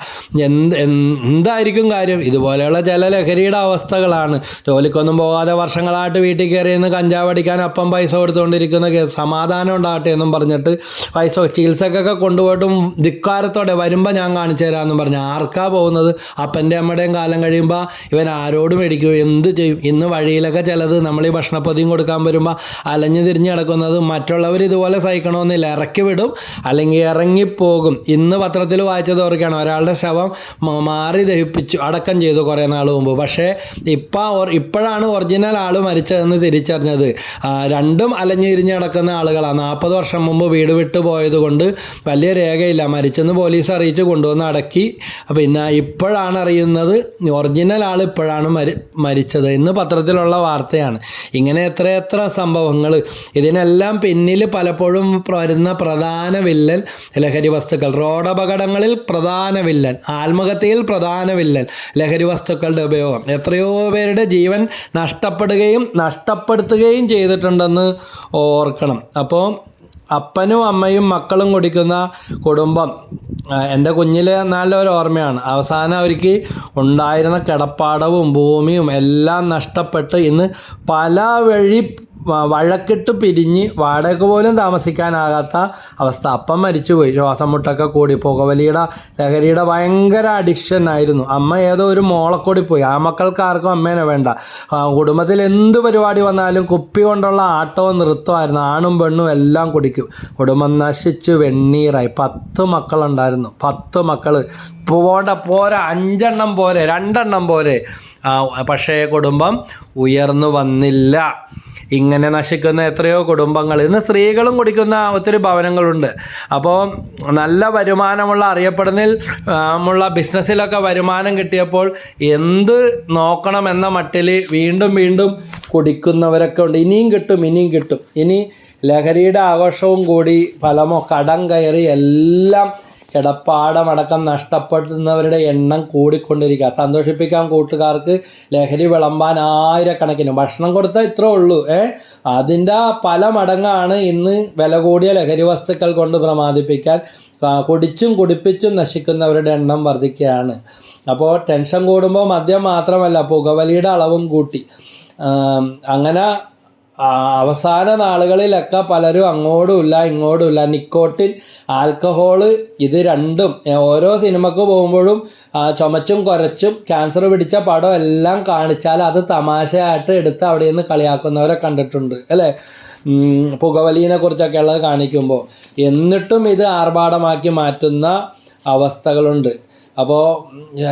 എന്തായിരിക്കും കാര്യം? ഇതുപോലെയുള്ള ചില ലഹരിയുടെ അവസ്ഥകളാണ്. ജോലിക്കൊന്നും പോകാതെ വർഷങ്ങളായിട്ട് വീട്ടിൽ കയറിയെന്ന് കഞ്ചാവ് അടിക്കാൻ അപ്പം പൈസ കൊടുത്തുകൊണ്ടിരിക്കുന്ന സമാധാനം ഉണ്ടാകട്ടെ എന്നും പറഞ്ഞിട്ട് പൈസ ചികിത്സക്കൊക്കെ കൊണ്ടുപോയിട്ടും ധിക്കാരത്തോടെ വരുമ്പോൾ ഞാൻ കാണിച്ചു തരാമെന്നും പറഞ്ഞു. ആർക്കാ പോകുന്നത്? അപ്പൻ്റെ അമ്മയുടെയും കാലം കഴിയുമ്പോൾ ഇവൻ ആരോടും മേടിക്കും, എന്ത് ചെയ്യും? ഇന്ന് വഴിയിലൊക്കെ ചിലത് നമ്മൾ ഈ ഭക്ഷണപ്പൊതിയും കൊടുക്കാൻ വരുമ്പോൾ അലഞ്ഞു തിരിഞ്ഞ് കിടക്കുന്നത് മറ്റുള്ളവർ ഇതുപോലെ സഹിക്കണമെന്നില്ല, ഇറക്കി വിടും അല്ലെങ്കിൽ ഇറങ്ങിപ്പോകും. ഇന്ന് പത്രത്തിൽ വായിച്ചത് ഓർക്കുകയാണ്, ഒരാളുടെ ശവം മാറി ദഹിപ്പിച്ചു അടക്കം ചെയ്തു കുറേ നാൾ മുമ്പ്. പക്ഷേ ഇപ്പോഴാണ് ഒറിജിനൽ ആൾ മരിച്ചതെന്ന് തിരിച്ചറിഞ്ഞത്. രണ്ടും അലഞ്ഞിരിഞ്ഞ് നടക്കുന്ന ആളുകളാണ്. 40 വർഷം മുമ്പ് വീട് വിട്ടു പോയത് കൊണ്ട് വലിയ രേഖയില്ല, മരിച്ചെന്ന് പോലീസ് അറിയിച്ച് കൊണ്ടുവന്ന് അടക്കി. പിന്നെ ഇപ്പോഴാണ് അറിയുന്നത് ഒറിജിനൽ ആൾ ഇപ്പോഴാണ് മരിച്ചത്. ഇന്ന് പത്രത്തിലുള്ള വാർത്തയാണ്. ഇങ്ങനെ എത്രയെത്ര സംഭവങ്ങൾ. ഇതിനെല്ലാം പിന്നിൽ പലപ്പോഴും വരുന്ന പ്രധാന വില്ലൻ ലഹരി വസ്തുക്കൾ. റോഡപകടങ്ങളിൽ പ്രധാന വില്ലൻ, ആത്മഹത്യയിൽ പ്രധാന വില്ലൻ ലഹരി വസ്തുക്കളുടെ ഉപയോഗം. എത്രയോ പേരുടെ ജീവൻ നഷ്ടപ്പെടുത്തുകയും ചെയ്തിട്ടുണ്ടെന്ന് ഓർക്കണം. അപ്പോൾ അപ്പനും അമ്മയും മക്കളും കുടിക്കുന്ന കുടുംബം എൻ്റെ കുഞ്ഞിലെ നല്ലൊരു ഓർമ്മയാണ്. അവസാനം അവർക്ക് ഉണ്ടായിരുന്ന കിടപ്പാടവും ഭൂമിയും എല്ലാം നഷ്ടപ്പെട്ട് ഇന്ന് പല വഴക്കിട്ട് പിരിഞ്ഞ് വാടകയ്ക്ക് പോലും താമസിക്കാനാകാത്ത അവസ്ഥ. അപ്പം മരിച്ചുപോയി, ശ്വാസം മുട്ടൊക്കെ കൂടി. ലഹരിയുടെ ഭയങ്കര അഡിക്ഷൻ ആയിരുന്നു. അമ്മ ഏതോ ഒരു മോളക്കൂടി പോയി. ആ മക്കൾക്ക് ആർക്കും അമ്മേനെ വേണ്ട. കുടുംബത്തിൽ എന്ത് പരിപാടി വന്നാലും കുപ്പി കൊണ്ടുള്ള ആട്ടവും നൃത്തമായിരുന്നു. ആണും പെണ്ണും എല്ലാം കുടിക്കും. കുടുംബം നശിച്ചു വെണ്ണീറായി. 10 മക്കളുണ്ടായിരുന്നു. 10 മക്കൾ പോരാ, 5 എണ്ണം പോരെ, 2 എണ്ണം പോരെ. പക്ഷേ കുടുംബം ഉയർന്നു വന്നില്ല. ഇങ്ങനെ നശിക്കുന്ന എത്രയോ കുടുംബങ്ങൾ. ഇന്ന് സ്ത്രീകളും കുടിക്കുന്ന ഒത്തിരി ഭവനങ്ങളുണ്ട്. അപ്പോൾ നല്ല വരുമാനമുള്ള, അറിയപ്പെടുന്ന ബിസിനസ്സിലൊക്കെ വരുമാനം കിട്ടിയപ്പോൾ എന്ത് നോക്കണം എന്ന മട്ടിൽ വീണ്ടും കുടിക്കുന്നവരൊക്കെ ഉണ്ട്. ഇനിയും കിട്ടും. ഇനി ലഹരിയുടെ ആഘോഷവും കൂടി ഫലമോ കടം കയറി എല്ലാം കിടപ്പാടമടക്കം നഷ്ടപ്പെടുന്നവരുടെ എണ്ണം കൂടിക്കൊണ്ടിരിക്കുക. സന്തോഷിപ്പിക്കാൻ കൂട്ടുകാർക്ക് ലഹരി വിളമ്പാൻ ആയിരക്കണക്കിന് ഭക്ഷണം കൊടുത്താൽ ഇത്രേ ഉള്ളൂ. അതിൻ്റെ പല മടങ്ങാണ് ഇന്ന് വില കൂടിയ ലഹരി വസ്തുക്കൾ കൊണ്ട് പ്രമാദിപ്പിക്കാൻ കുടിപ്പിച്ചും നശിക്കുന്നവരുടെ എണ്ണം വർദ്ധിക്കുകയാണ്. അപ്പോൾ ടെൻഷൻ കൂടുമ്പോൾ മദ്യം മാത്രമല്ല, പുകവലിയുടെ അളവും കൂട്ടി. അങ്ങനെ അവസാന നാളുകളിലൊക്കെ പലരും അങ്ങോട്ടുമില്ല ഇങ്ങോട്ടുമില്ല. നിക്കോട്ടിൻ, ആൽക്കഹോള്, ഇത് രണ്ടും ഓരോ സിനിമക്ക് പോകുമ്പോഴും ചുമച്ചും കുരച്ചും ക്യാൻസർ പിടിച്ച പടം എല്ലാം കാണിച്ചാൽ അത് തമാശയായിട്ട് എടുത്ത് അവിടെ നിന്ന് കളിയാക്കുന്നവരെ കണ്ടിട്ടുണ്ട് അല്ലേ? പുകവലിനെ കുറിച്ചൊക്കെ ഉള്ളത് കാണിക്കുമ്പോൾ. എന്നിട്ടും ഇത് ആർഭാടമാക്കി മാറ്റുന്ന അവസ്ഥകളുണ്ട്. അപ്പോൾ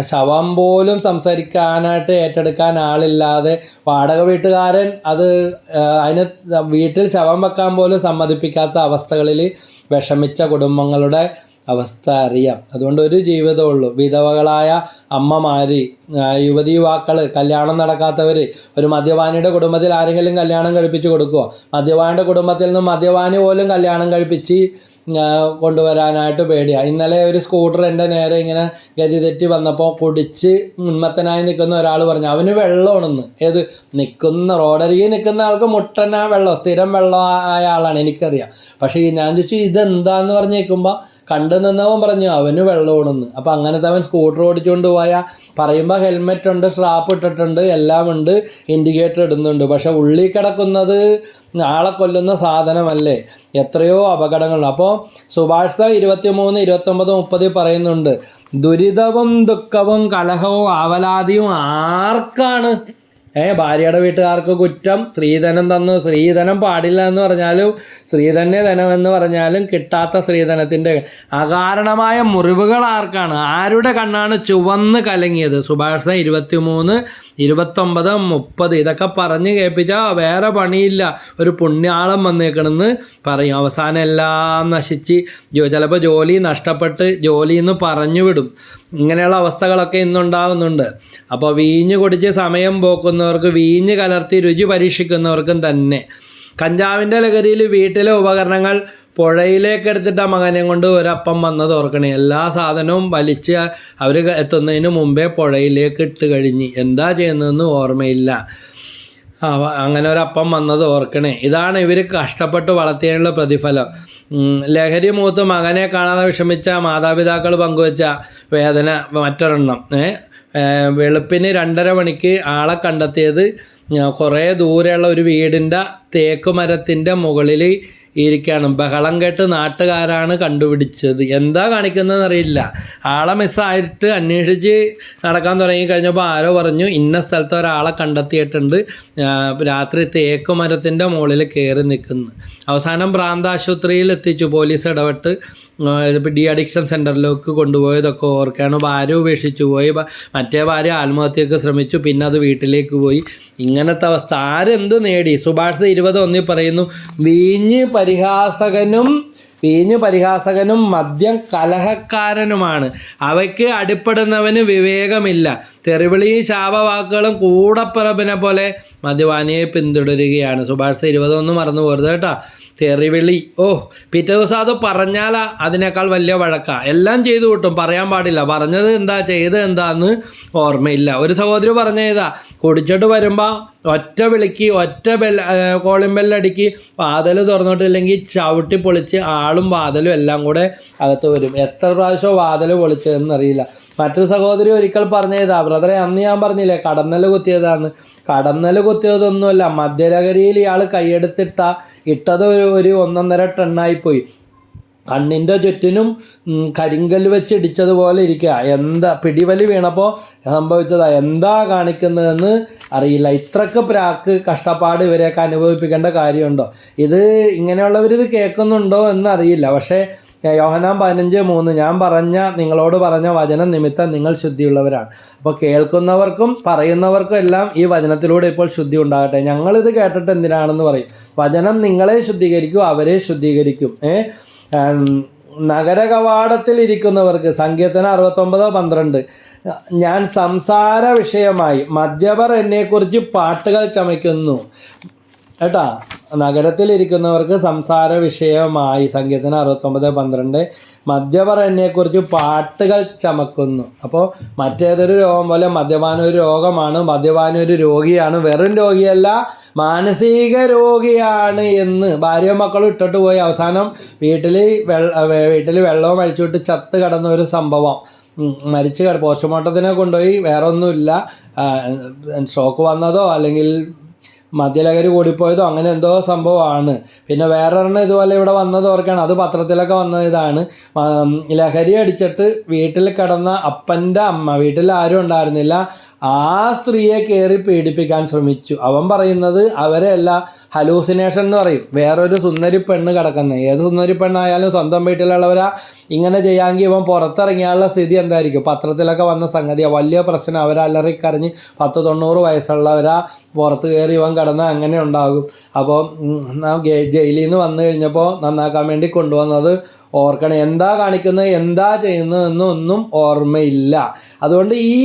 ശവം പോലും സംസാരിക്കാനായിട്ട് ഏറ്റെടുക്കാൻ ആളില്ലാതെ വാടക വീട്ടുകാരൻ അതിന് വീട്ടിൽ ശവം വെക്കാൻ പോലും സമ്മതിപ്പിക്കാത്ത അവസ്ഥകളിൽ വിഷമിച്ച കുടുംബങ്ങളുടെ അവസ്ഥ അറിയാം. അതുകൊണ്ട് ഒരു ജീവിതമുള്ളൂ. വിധവകളായ അമ്മമാർ, യുവതീ-യുവാക്കൾ, കല്യാണം നടക്കാത്തവർ, ഒരു മദ്യപാനിയുടെ കുടുംബത്തിൽ ആരെങ്കിലും കല്യാണം കഴിപ്പിച്ച് കൊടുക്കുമോ? മദ്യപാനിയുടെ കുടുംബത്തിൽ നിന്നും മദ്യപാനി പോലും കല്യാണം കഴിപ്പിച്ച് കൊണ്ടുവരാനായിട്ട് പേടിയാണ്. ഇന്നലെ ഒരു സ്കൂട്ടർ എൻ്റെ നേരെ ഇങ്ങനെ ഗതി തെറ്റി വന്നപ്പോൾ കുടിച്ച് ഉന്മത്തനായി നിൽക്കുന്ന ഒരാൾ പറഞ്ഞു അവന് വെള്ളമാണെന്ന്. റോഡരികിൽ നിൽക്കുന്ന ആൾക്ക് മുട്ടന വെള്ളം, സ്ഥിരം വെള്ളമായ ആളാണ്, എനിക്കറിയാം. പക്ഷേ ഞാൻ ചോദിച്ചു ഇതെന്താന്ന് പറഞ്ഞ് നിൽക്കുമ്പോൾ കണ്ടു നിന്നവൻ പറഞ്ഞു അവന് വെള്ളമാണെന്ന്. അപ്പോൾ അങ്ങനത്തെ അവൻ സ്കൂട്ടർ ഓടിച്ചുകൊണ്ട് പോയാൽ പറയുമ്പോൾ ഹെൽമെറ്റ് ഉണ്ട്, സ്ട്രാപ്പ് ഇട്ടിട്ടുണ്ട്, എല്ലാം ഉണ്ട്, ഇൻഡിക്കേറ്റർ ഇടുന്നുണ്ട്. പക്ഷെ ഉള്ളിൽ കിടക്കുന്നത് ആളെ കൊല്ലുന്ന സാധനമല്ലേ? എത്രയോ അപകടങ്ങളുണ്ട്. അപ്പോൾ സുഭാഷിത 23, 29, 30 പറയുന്നുണ്ട്, ദുരിതവും ദുഃഖവും കലഹവും ആവലാതിയും ആർക്കാണ്? ഭാര്യയുടെ വീട്ടുകാർക്ക് കുറ്റം. സ്ത്രീധനം തന്നു, സ്ത്രീധനം പാടില്ല എന്ന് പറഞ്ഞാലും, സ്ത്രീധന്യ ധനം എന്ന് പറഞ്ഞാലും കിട്ടാത്ത സ്ത്രീധനത്തിൻ്റെ അകാരണമായ മുറിവുകൾ ആർക്കാണ്? ആരുടെ കണ്ണാണ് ചുവന്ന് കലങ്ങിയത്? സുഭാഷിതം 23, 29, 30 ഇതൊക്കെ പറഞ്ഞ് കേൾപ്പിച്ചാൽ വേറെ പണിയില്ല, ഒരു പുണ്യാളം വന്നേക്കണമെന്ന് പറയും. അവസാനം എല്ലാം നശിച്ച് ചിലപ്പോൾ ജോലി നഷ്ടപ്പെട്ട് ജോലിയിൽ നിന്ന് പറഞ്ഞു വിടും. ഇങ്ങനെയുള്ള അവസ്ഥകളൊക്കെ ഇന്നുണ്ടാകുന്നുണ്ട്. അപ്പോൾ വീഞ്ഞ് കുടിച്ച് സമയം പോക്കുന്നവർക്ക്, വീഞ്ഞ് കലർത്തി രുചി പരീക്ഷിക്കുന്നവർക്കും തന്നെ. കഞ്ചാവിൻ്റെ ലഹരിയിൽ വീട്ടിലെ ഉപകരണങ്ങൾ പുഴയിലേക്ക് എടുത്തിട്ട് മകനെ കൊണ്ട് ഒരപ്പം വന്നത് ഓർക്കണേ. എല്ലാ സാധനവും വലിച്ച് അവർ എത്തുന്നതിന് മുമ്പേ പുഴയിലേക്ക് ഇട്ട് കഴിഞ്ഞ് എന്താ ചെയ്യുന്നതെന്ന് ഓർമ്മയില്ല. അങ്ങനെ ഒരപ്പം വന്നത് ഓർക്കണേ. ഇതാണ് ഇവർ കഷ്ടപ്പെട്ട് വളർത്തിയതിനുള്ള പ്രതിഫലം. ലഹരി മൂത്ത് മകനെ കാണാതെ വിഷമിച്ച മാതാപിതാക്കൾ പങ്കുവച്ച വേദന മറ്റൊരെണ്ണം. വെളുപ്പിന് 2:30 മണിക്ക് ആളെ കണ്ടെത്തിയത് കുറേ ദൂരെയുള്ള ഒരു വീടിൻ്റെ തേക്കുമരത്തിൻ്റെ മുകളിൽ ഇരിക്കുകയാണ്. ബഹളം കേട്ട് നാട്ടുകാരാണ് കണ്ടുപിടിച്ചത്. എന്താ കാണിക്കുന്നതെന്ന് അറിയില്ല. ആളെ മിസ്സായിട്ട് അന്വേഷിച്ച് നടക്കാൻ തുടങ്ങി കഴിഞ്ഞപ്പോൾ ആരോ പറഞ്ഞു ഇന്ന സ്ഥലത്ത് ഒരാളെ കണ്ടെത്തിയിട്ടുണ്ട്, രാത്രി തേക്കുമരത്തിൻ്റെ മുകളിൽ കയറി നിൽക്കുന്നു. അവസാനം ഭ്രാന്താശുപത്രിയിൽ എത്തിച്ചു. പോലീസ് ഇടപെട്ട് ഡി അഡിക്ഷൻ സെൻ്ററിലേക്ക് കൊണ്ടുപോയതൊക്കെ ഓർക്കാണ്. ഭാര്യ ഉപേക്ഷിച്ചു പോയി, മറ്റേ ഭാര്യ ആത്മഹത്യക്ക് ശ്രമിച്ചു, പിന്നെ അത് വീട്ടിലേക്ക് പോയി. ഇങ്ങനത്തെ അവസ്ഥ ആരെന്ത് നേടി? സുഭാഷിതം 20:1 പറയുന്നു, വീഞ്ഞ് പരിഹാസകനും മദ്യം കലഹക്കാരനുമാണ്. അവയ്ക്ക് അടിപ്പെടുന്നവന് വിവേകമില്ല. തെറിവിളിയും ശാപവാക്കുകളും കൂടപ്പിറപ്പിനെ പോലെ മദ്യപാനിയെ പിന്തുടരുകയാണ്. സുഭാഷിതം 20:1 മറന്നു പോരുത് കേട്ടോ. തെറിവിളി, പിറ്റേ ദിവസം അത് പറഞ്ഞാൽ അതിനേക്കാൾ വലിയ വഴക്കാണ്. എല്ലാം ചെയ്തു കൂട്ടും, പറയാൻ പാടില്ല. പറഞ്ഞത് എന്താ ചെയ്ത് എന്താന്ന് ഓർമ്മയില്ല. ഒരു സഹോദരി പറഞ്ഞതാ, കുടിച്ചിട്ട് വരുമ്പോൾ ഒറ്റ വിളിക്ക്, കോളിംഗ് ബെല്ലടിക്ക്, വാതിൽ തുറന്നിട്ടില്ലെങ്കിൽ ചവിട്ടി പൊളിച്ച് ആളും വാതിലും എല്ലാം കൂടെ അകത്ത് വരും. എത്ര പ്രാവശ്യം വാതിൽ പൊളിച്ചതെന്നറിയില്ല. മറ്റൊരു സഹോദരി ഒരിക്കൽ പറഞ്ഞതാ, ബ്രദറെ അന്ന് ഞാൻ പറഞ്ഞില്ലേ കടന്നൽ കുത്തിയതാണ്. കടന്നൽ കുത്തിയതൊന്നുമല്ല, മദ്യലഹരിയിൽ ഇയാൾ ഇട്ടത് ഒരു 1.5 ടണ്ണായിപ്പോയി. കണ്ണിൻ്റെ ചുറ്റിനും കരിങ്കല്ല് വെച്ച് ഇടിച്ചതുപോലെ ഇരിക്കുക. എന്താ പിടിവലി വീണപ്പോൾ സംഭവിച്ചതാ, എന്താ കാണിക്കുന്നതെന്ന് അറിയില്ല. ഇത്രക്ക് പ്രാക്ക് കഷ്ടപ്പാട് ഇവരെയൊക്കെ അനുഭവിപ്പിക്കേണ്ട കാര്യമുണ്ടോ? ഇത് ഇങ്ങനെയുള്ളവരിത് കേൾക്കുന്നുണ്ടോ എന്നറിയില്ല. പക്ഷേ യോഹന്നാൻ 15:3 ഞാൻ നിങ്ങളോട് പറഞ്ഞ വചനം നിമിത്തം നിങ്ങൾ ശുദ്ധിയുള്ളവരാണ്. അപ്പോൾ കേൾക്കുന്നവർക്കും പറയുന്നവർക്കും എല്ലാം ഈ വചനത്തിലൂടെ ഇപ്പോൾ ശുദ്ധി ഉണ്ടാകട്ടെ. ഞങ്ങളിത് കേട്ടിട്ട് എന്തിനാണെന്ന് പറയും. വചനം നിങ്ങളെ ശുദ്ധീകരിക്കും, അവരെ ശുദ്ധീകരിക്കും. നഗരകവാടത്തിൽ ഇരിക്കുന്നവർക്ക് സങ്കീർത്തനം 69:12 ഞാൻ സംസാര വിഷയമായി മദ്യപർ എന്നെക്കുറിച്ച് പാട്ടുകൾ ചമയ്ക്കുന്നു. കേട്ടാ, നഗരത്തിലിരിക്കുന്നവർക്ക് സംസാര വിഷയമായി സങ്കീർത്തനം 69:12 മദ്യപർ എന്നെക്കുറിച്ച് പാട്ടുകൾ ചമക്കുന്നു. അപ്പോൾ മറ്റേതൊരു രോഗം പോലെ മദ്യപാനം ഒരു രോഗമാണ്, മദ്യപാനം ഒരു രോഗിയാണ്, വെറും രോഗിയല്ല മാനസിക രോഗിയാണ് എന്ന് ഭാര്യ മക്കളും ഇട്ടിട്ട് പോയി അവസാനം വീട്ടിൽ വെള്ളവും അഴിച്ചുവിട്ട് ചത്ത് കിടന്ന ഒരു സംഭവം. പോസ്റ്റ്മോർട്ടത്തിനെ കൊണ്ടുപോയി, വേറെ ഒന്നുമില്ല, സ്ട്രോക്ക് വന്നതോ അല്ലെങ്കിൽ മദ്യലഹരി കൂടിപ്പോയതോ അങ്ങനെ എന്തോ സംഭവമാണ്. പിന്നെ വേറൊരെണ്ണം ഇതുപോലെ ഇവിടെ വന്നത് ഓർക്കാണ്, അത് പത്രത്തിലൊക്കെ വന്ന ഇതാണ്. ലഹരി അടിച്ചിട്ട് വീട്ടിൽ കിടന്ന അപ്പൻ്റെ അമ്മ, വീട്ടിൽ ആരും ഉണ്ടായിരുന്നില്ല, ആ സ്ത്രീയെ കയറി പീഡിപ്പിക്കാൻ ശ്രമിച്ചു. അവൻ പറയുന്നത് അവരെയല്ല, ഹലൂസിനേഷൻ എന്ന് പറയും, വേറൊരു സുന്ദരി പെണ്ണ് കിടക്കുന്നത്. ഏത് സുന്ദരി പെണ്ണായാലും സ്വന്തം വീട്ടിലുള്ളവരാ ഇങ്ങനെ ചെയ്യാമെങ്കിൽ ഇവൻ പുറത്തിറങ്ങിയാനുള്ള സ്ഥിതി എന്തായിരിക്കും? പത്രത്തിലൊക്കെ വന്ന സംഗതിയാണ്, വലിയ പ്രശ്നം. അവരല്ലറിക്കറിഞ്ഞ് 10-90 വയസ്സുള്ളവരാ പുറത്ത് കയറി ഇവൻ കിടന്നാൽ അങ്ങനെ ഉണ്ടാകും. അപ്പോൾ ജയിലിൽ നിന്ന് വന്നു കഴിഞ്ഞപ്പോൾ നന്നാക്കാൻ വേണ്ടി കൊണ്ടുവന്നത് ഓർക്കണം. എന്താ കാണിക്കുന്നത്, എന്താ ചെയ്യുന്നതെന്നൊന്നും ഓർമ്മയില്ല. അതുകൊണ്ട് ഈ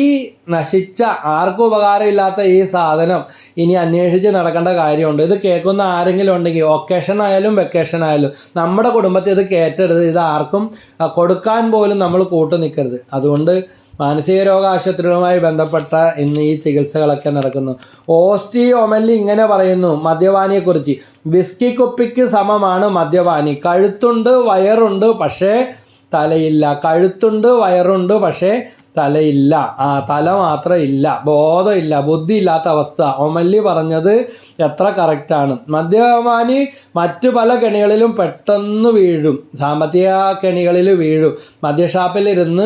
നശിച്ച ആർക്കും ഉപകാരമില്ലാത്ത ഈ സാധനം ഇനി അന്വേഷിച്ച് നടക്കേണ്ട കാര്യമുണ്ട്. ഇത് കേൾക്കുന്ന ആരെങ്കിലും ഉണ്ടെങ്കിൽ ഒക്കേഷൻ ആയാലും വെക്കേഷൻ ആയാലും നമ്മുടെ കുടുംബത്തിൽ ഇത് കേട്ടരുത്. ഇത് ആർക്കും കൊടുക്കാൻ പോലും നമ്മൾ കൂട്ടു നിൽക്കരുത്. അതുകൊണ്ട് മാനസിക രോഗ ആശുപത്രികളുമായി ബന്ധപ്പെട്ട ഇന്ന് ഈ ചികിത്സകളൊക്കെ നടക്കുന്നു. ഓസ്റ്റിയോമെല്ലി ഇങ്ങനെ പറയുന്നു മദ്യപാനിയെക്കുറിച്ച്: വിസ്കി കുപ്പിക്ക് സമമാണ് മദ്യപാനി. കഴുത്തുണ്ട് വയറുണ്ട് പക്ഷേ തലയില്ല. കഴുത്തുണ്ട് വയറുണ്ട് പക്ഷേ തലയില്ല. തല മാത്രം ഇല്ല, ബോധമില്ല, ബുദ്ധിയില്ലാത്ത അവസ്ഥ. ഒമല്ലി പറഞ്ഞത് എത്ര കറക്റ്റാണ്. മദ്യപാനി മറ്റു പല കെണികളിലും പെട്ടെന്ന് വീഴും, സാമ്പത്തിക കെണികളിൽ വീഴും. മദ്യഷാപ്പിലിരുന്ന്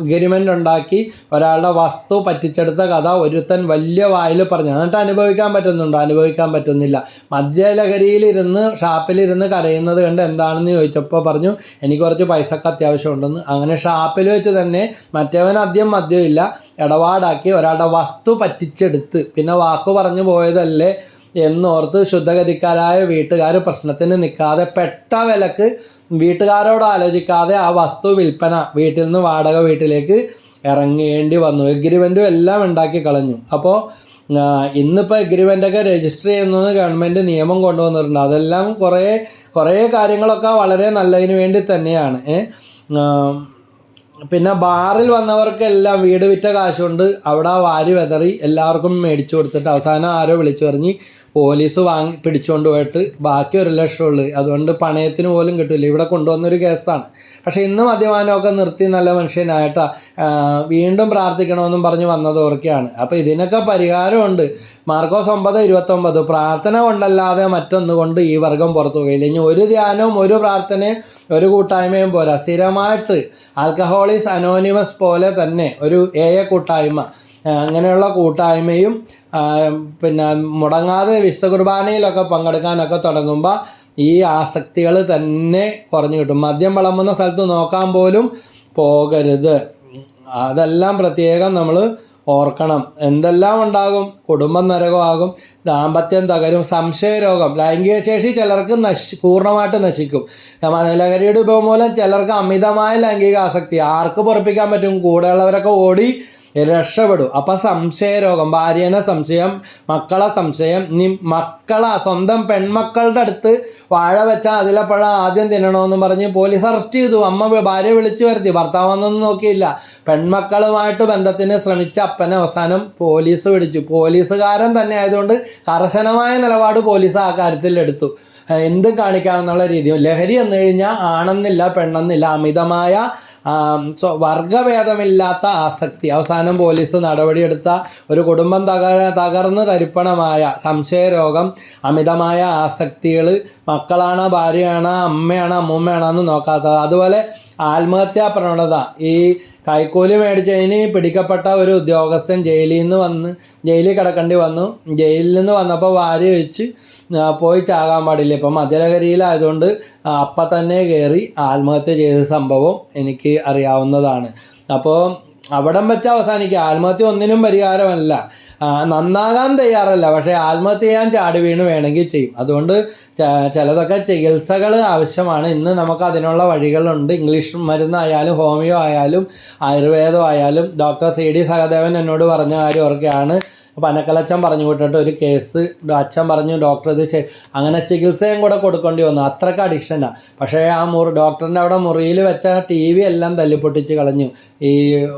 എഗ്രിമെൻ്റ് ഉണ്ടാക്കി ഒരാളുടെ വസ്തു പറ്റിച്ചെടുത്ത കഥ ഒരുത്തൻ വലിയ വായിൽ പറഞ്ഞു. എന്നിട്ട് അനുഭവിക്കാൻ പറ്റുന്നുണ്ടോ? അനുഭവിക്കാൻ പറ്റുന്നില്ല. മദ്യലഹരിയിലിരുന്ന് ഷാപ്പിലിരുന്ന് കരയുന്നത് കണ്ട് എന്താണെന്ന് ചോദിച്ചപ്പോൾ പറഞ്ഞു, എനിക്ക് കുറച്ച് പൈസക്ക് അത്യാവശ്യമുണ്ടെന്ന്. അങ്ങനെ ഷാപ്പിൽ വെച്ച് തന്നെ മറ്റവൻ ആദ്യം മദ്യമില്ല, ഇടപാടാക്കി ഒരാളുടെ വസ്തു പറ്റിച്ചെടുത്ത്. പിന്നെ വാക്ക് പറഞ്ഞു പോയതല്ലേ എന്നോർത്ത് ശുദ്ധഗതിക്കാരായ വീട്ടുകാർ പ്രശ്നത്തിന് നിൽക്കാതെ പെട്ട വിലക്ക് വീട്ടുകാരോട് ആലോചിക്കാതെ ആ വസ്തു വിൽപ്പന, വീട്ടിൽ നിന്ന് വാടക വീട്ടിലേക്ക് ഇറങ്ങേണ്ടി വന്നു. എഗ്രിമെൻറ്റും എല്ലാം ഉണ്ടാക്കി കളഞ്ഞു. അപ്പോൾ ഇന്നിപ്പോൾ എഗ്രിമെൻ്റൊക്കെ രജിസ്റ്റർ ചെയ്യുന്നത് ഗവൺമെൻറ് നിയമം കൊണ്ടുവന്നിട്ടുണ്ട്. അതെല്ലാം കുറേ കാര്യങ്ങളൊക്കെ വളരെ നല്ലതിന് വേണ്ടി തന്നെയാണ്. പിന്നെ ബാറിൽ വന്നവർക്കെല്ലാം വീട് വിറ്റ കാശുകൊണ്ട് അവിടെ വാരി വെതറി എല്ലാവർക്കും മേടിച്ചു കൊടുത്തിട്ട് അവസാനം ആരോ വിളിച്ചു പറഞ്ഞ് പോലീസ് പിടിച്ചുകൊണ്ട് പോയിട്ട് ബാക്കി 1 ലക്ഷം ഉള്ളു, അതുകൊണ്ട് പണയത്തിന് പോലും കിട്ടില്ല. ഇവിടെ കൊണ്ടുവന്നൊരു കേസാണ്. പക്ഷേ ഇന്ന് മദ്യപാനമൊക്കെ നിർത്തി നല്ല മനുഷ്യനായിട്ടാ വീണ്ടും പ്രാർത്ഥിക്കണമെന്നും പറഞ്ഞ് വന്നത് ഓർക്കുകയാണ്. അപ്പോൾ ഇതിനൊക്കെ പരിഹാരമുണ്ട്. മാർക്കോസ് 9:29 പ്രാർത്ഥന കൊണ്ടല്ലാതെ മറ്റൊന്നുകൊണ്ട് ഈ വർഗം പുറത്തു പോയില്ല. ഇനി ഒരു ധ്യാനവും ഒരു പ്രാർത്ഥനയും ഒരു കൂട്ടായ്മയും പോരാ. സ്ഥിരമായിട്ട് ആൽക്കഹോളിക്സ് അനോണിമസ് പോലെ തന്നെ ഒരു കൂട്ടായ്മ, അങ്ങനെയുള്ള കൂട്ടായ്മയും പിന്നെ മുടങ്ങാതെ വിശുദ്ധ കുർബാനയിലൊക്കെ പങ്കെടുക്കാനൊക്കെ തുടങ്ങുമ്പോൾ ഈ ആസക്തികൾ തന്നെ കുറഞ്ഞു കിട്ടും. മദ്യം വിളമ്പുന്ന സ്ഥലത്ത് നോക്കാൻ പോലും പോകരുത്. അതെല്ലാം പ്രത്യേകം നമ്മൾ ഓർക്കണം. എന്തെല്ലാം ഉണ്ടാകും? കുടുംബം നരകമാകും, ദാമ്പത്യം തകരും, സംശയരോഗം, ലൈംഗിക ശേഷി ചിലർക്ക് പൂർണ്ണമായിട്ട് നശിക്കും. ലഹരിയുടെ ഉപയോഗം മൂലം ചിലർക്ക് അമിതമായ ലൈംഗിക ആസക്തി, ആർക്ക് പൊറപ്പിക്കാൻ പറ്റും? കൂടെയുള്ളവരൊക്കെ ഓടി രക്ഷപ്പെടും. അപ്പം സംശയരോഗം, ഭാര്യനെ സംശയം, മക്കളെ സംശയം. സ്വന്തം പെൺമക്കളുടെ അടുത്ത് വാഴ വെച്ചാൽ അതിലെ പഴം ആദ്യം തിന്നണമെന്ന് പറഞ്ഞ് പോലീസ് അറസ്റ്റ് ചെയ്തു. ഭാര്യ വിളിച്ചു വരുത്തി, ഭർത്താവൊന്നും നോക്കിയില്ല. പെൺമക്കളുമായിട്ട് ബന്ധത്തിന് ശ്രമിച്ച അപ്പനെ അവസാനം പോലീസ് പിടിച്ചു. പോലീസുകാരൻ തന്നെ ആയതുകൊണ്ട് കർശനമായ നിലപാട് പോലീസ് ആ കാര്യത്തിൽ എടുത്തു. എന്ത് കാണിക്കാമെന്നുള്ള രീതി. ലഹരി എന്ന് കഴിഞ്ഞാൽ ആണെന്നില്ല പെണ്ണെന്നില്ല, അമിതമായ വർഗഭേദമില്ലാത്ത ആസക്തി. അവസാനം പോലീസ് നടപടിയെടുത്ത ഒരു കുടുംബം തകർന്ന് തരിപ്പണമായ സംശയരോഗം, അമിതമായ ആസക്തികൾ, മക്കളാണോ ഭാര്യയാണോ അമ്മയാണോ അമ്മൂമ്മയാണോ എന്ന് നോക്കാത്തത്. അതുപോലെ ആത്മഹത്യാ പ്രവണത. ഈ കൈക്കൂലി മേടിച്ചതിന് പിടിക്കപ്പെട്ട ഒരു ഉദ്യോഗസ്ഥൻ ജയിലിൽ കിടക്കേണ്ടി വന്നു. ജയിലിൽ നിന്ന് വന്നപ്പോൾ ഭാര്യ വെച്ച് പോയി ചാകാൻ പാടില്ല. ഇപ്പം മദ്യലഹരിയിലായതുകൊണ്ട് അപ്പം തന്നെ കയറി ആത്മഹത്യ ചെയ്ത സംഭവം എനിക്ക് അറിയാവുന്നതാണ്. അപ്പോൾ അവിടം വെച്ച് അവസാനിക്കുക. ആത്മഹത്യ ഒന്നിനും പരിഹാരമല്ല. നന്നാകാൻ തയ്യാറല്ല, പക്ഷേ ആത്മഹത്യ ചെയ്യാൻ ചാടി വീണ് വേണമെങ്കിൽ ചെയ്യും. അതുകൊണ്ട് ചിലതൊക്കെ ചികിത്സകൾ ആവശ്യമാണ്. ഇന്ന് നമുക്ക് അതിനുള്ള വഴികളുണ്ട്. ഇംഗ്ലീഷ് മരുന്നായാലും ഹോമിയോ ആയാലും ആയുർവേദം ആയാലും. ഡോക്ടർ CD സഹദേവൻ എന്നോട് പറഞ്ഞ കാര്യം ഓർക്കുകയാണ്. പനക്കലച്ചൻ പറഞ്ഞു വിട്ടിട്ട് ഒരു കേസ് അച്ഛൻ പറഞ്ഞു ഡോക്ടർ ഇത് അങ്ങനെ ചികിത്സയും കൂടെ കൊടുക്കേണ്ടി വന്നു. അത്രയ്ക്ക് അഡിക്ഷനാണ്. പക്ഷേ ആ ഡോക്ടറിൻ്റെ അവിടെ മുറിയിൽ വെച്ച TV എല്ലാം തല്ലിപ്പൊട്ടിച്ച് കളഞ്ഞു ഈ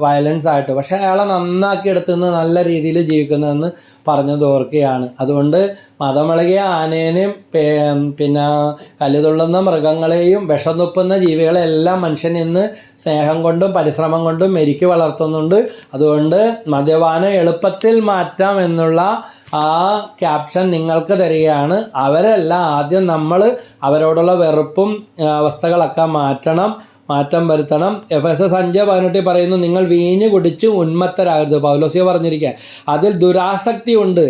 വയലൻസ് ആയിട്ട്. പക്ഷേ അയാളെ നന്നാക്കി എടുത്തുനിന്ന് നല്ല രീതിയിൽ ജീവിക്കുന്നതെന്ന് പറഞ്ഞത് ഓർക്കുകയാണ്. അതുകൊണ്ട് മതമിളകിയ ആനേനെയും പിന്നെ കല്ലുതുള്ളുന്ന മൃഗങ്ങളെയും വിഷം തുപ്പുന്ന ജീവികളെല്ലാം മനുഷ്യൻ ഇന്ന് സ്നേഹം കൊണ്ടും പരിശ്രമം കൊണ്ടും മെരുക്കി വളർത്തുന്നുണ്ട്. അതുകൊണ്ട് മദ്യപാനം എളുപ്പത്തിൽ മാറ്റാം എന്നുള്ള ആ ക്യാപ്ഷൻ നിങ്ങൾക്ക് തരികയാണ്. അവരെല്ലാം ആദ്യം നമ്മൾ അവരോടുള്ള വെറുപ്പും അവസ്ഥകളൊക്കെ മാറ്റം വരുത്തണം. എഫെസസ് 5:18 പറയുന്നു, നിങ്ങൾ വീഞ്ഞ് കുടിച്ച് ഉന്മത്തരാകരുത്. പൗലോസ്യ പറഞ്ഞിരിക്കുക. അതിൽ ദുരാസക്തി ഉണ്ട്.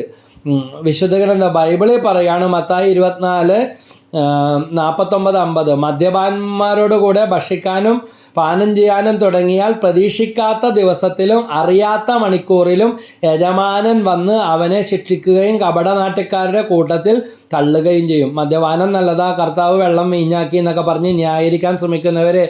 വിശുദ്ധ ഗ്രന്ഥ ബൈബിളിൽ പറയാണ് മത്തായി 24:49-50 മദ്യപാന്മാരോട് കൂടെ ഭക്ഷിക്കാനും പാനം ചെയ്യാനും തുടങ്ങിയാൽ പ്രതീക്ഷിക്കാത്ത ദിവസത്തിലും അറിയാത്ത മണിക്കൂറിലും യജമാനൻ വന്ന് അവനെ ശിക്ഷിക്കുകയും കപടനാട്യക്കാരുടെ കൂട്ടത്തിൽ തള്ളുകയും ചെയ്യും. മദ്യപാനം നല്ലതാ, കർത്താവ് വെള്ളം വീഞ്ഞാക്കി എന്നൊക്കെ പറഞ്ഞ് ന്യായീകരിക്കാൻ ശ്രമിക്കുന്നവരെ,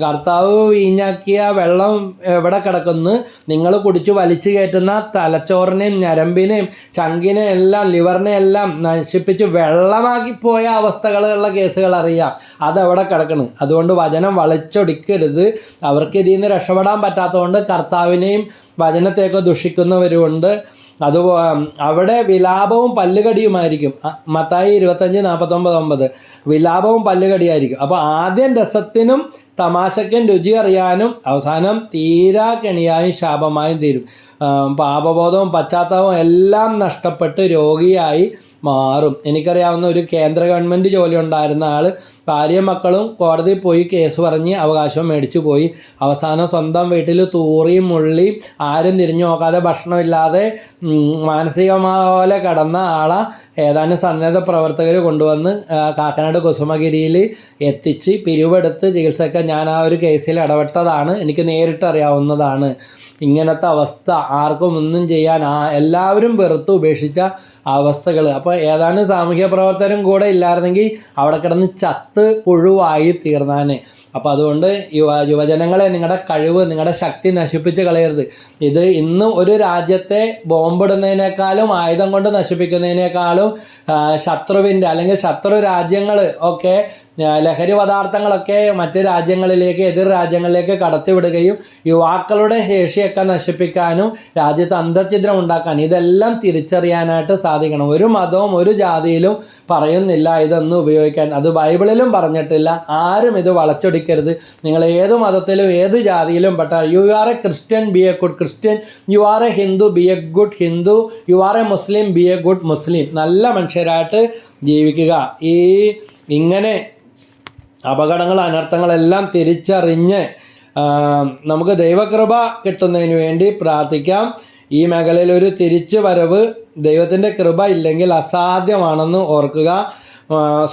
കർത്താവ് വീഞ്ഞാക്കിയ വെള്ളം എവിടെ കിടക്കുന്നു? നിങ്ങൾ കുടിച്ചു വലിച്ചു കയറ്റുന്ന തലച്ചോറിനെയും ഞരമ്പിനെയും ചങ്കിനെയും എല്ലാം ലിവറിനെ എല്ലാം നശിപ്പിച്ച് വെള്ളമാക്കി പോയ അവസ്ഥകളുള്ള കേസുകൾ അറിയാം. അതെവിടെ കിടക്കണം? അതുകൊണ്ട് വചനം വളച്ചൊടിക്കരുത്. അവർക്ക് ഇതിൽ നിന്ന് രക്ഷപ്പെടാൻ പറ്റാത്തതുകൊണ്ട് കർത്താവിനെയും വചനത്തെയൊക്കെ ദുഷിക്കുന്നവരുമുണ്ട്. അവിടെ വിലാപവും പല്ലുകടിയുമായിരിക്കും. മത്തായി 25:49-50 വിലാപവും പല്ലുകടിയായിരിക്കും. അപ്പോൾ ആദ്യം രസത്തിനും തമാശയ്ക്കും രുചി അറിയാനും അവസാനം തീരാ കെണിയായും ശാപമായും തീരും. പാപബോധവും പശ്ചാത്താപവും എല്ലാം നഷ്ടപ്പെട്ട് രോഗിയായി മാറും. എനിക്കറിയാവുന്ന ഒരു കേന്ദ്ര ഗവൺമെൻറ് ജോലി ഉണ്ടായിരുന്ന ആൾ ഭാര്യയും മക്കളും കോടതിയിൽ പോയി കേസ് പറഞ്ഞ് അവകാശം മേടിച്ചു പോയി. അവസാനം സ്വന്തം വീട്ടിൽ തൂറിയും മുള്ളിയും ആരും തിരിഞ്ഞു നോക്കാതെ ഭക്ഷണമില്ലാതെ മാനസികപോലെ കിടന്ന ആളെ ഏതാനും സന്നദ്ധ പ്രവർത്തകർ കൊണ്ടുവന്ന് കാക്കനാട് കുസുമഗിരിയിൽ എത്തിച്ച് പിരിവെടുത്ത് ചികിത്സയ്ക്ക് ഞാൻ ആ ഒരു കേസിൽ ഇടപെട്ടതാണ്. എനിക്ക് നേരിട്ട് അറിയാവുന്നതാണ്. ഇങ്ങനത്തെ അവസ്ഥ ആർക്കും ഒന്നും ചെയ്യാൻ എല്ലാവരും വെറുത്ത് ഉപേക്ഷിച്ച അവസ്ഥകൾ. അപ്പോൾ ഏതാനും സാമൂഹ്യ പ്രവർത്തനം കൂടെ ഇല്ലായിരുന്നെങ്കിൽ അവിടെ കിടന്ന് ചത്ത് പുഴുവായി തീർന്നാനെ. അപ്പോൾ അതുകൊണ്ട് യുവജനങ്ങളെ നിങ്ങളുടെ കഴിവ്, നിങ്ങളുടെ ശക്തി നശിപ്പിച്ച് കളയരുത്. ഇത് ഇന്ന് ഒരു രാജ്യത്തെ ബോംബിടുന്നതിനേക്കാളും ആയുധം കൊണ്ട് നശിപ്പിക്കുന്നതിനേക്കാളും ശത്രുവിൻ്റെ അല്ലെങ്കിൽ ശത്രു രാജ്യങ്ങൾ ഒക്കെ ലഹരി പദാർത്ഥങ്ങളൊക്കെ മറ്റ് രാജ്യങ്ങളിലേക്ക്, എതിർ രാജ്യങ്ങളിലേക്ക് കടത്തിവിടുകയും യുവാക്കളുടെ ശേഷിയൊക്കെ നശിപ്പിക്കാനും രാജ്യത്ത് അന്തഛിദ്രം ഉണ്ടാക്കാൻ ഇതെല്ലാം തിരിച്ചറിയാനായിട്ട് സാധിക്കണം. ഒരു മതവും ഒരു ജാതിയിലും പറയുന്നില്ല ഇതൊന്നും ഉപയോഗിക്കാൻ. അത് ബൈബിളിലും പറഞ്ഞിട്ടില്ല. ആരും ഇത് വളച്ചൊടിക്കരുത്. നിങ്ങൾ ഏത് മതത്തിലും ഏത് ജാതിയിലും പെട്ടാൽ you are a Christian, be a good Christian. You are a Hindu, be a good Hindu. You are a Muslim, be a good Muslim. നല്ല മനുഷ്യരായിട്ട് ജീവിക്കുക. ഇങ്ങനെ അപകടങ്ങൾ, അനർത്ഥങ്ങളെല്ലാം തിരിച്ചറിഞ്ഞ് നമുക്ക് ദൈവകൃപ കിട്ടുന്നതിന് വേണ്ടി പ്രാർത്ഥിക്കാം. ഈ മേഖലയിൽ ഒരു തിരിച്ചു വരവ് ദൈവത്തിൻ്റെ കൃപ ഇല്ലെങ്കിൽ അസാധ്യമാണെന്ന് ഓർക്കുക.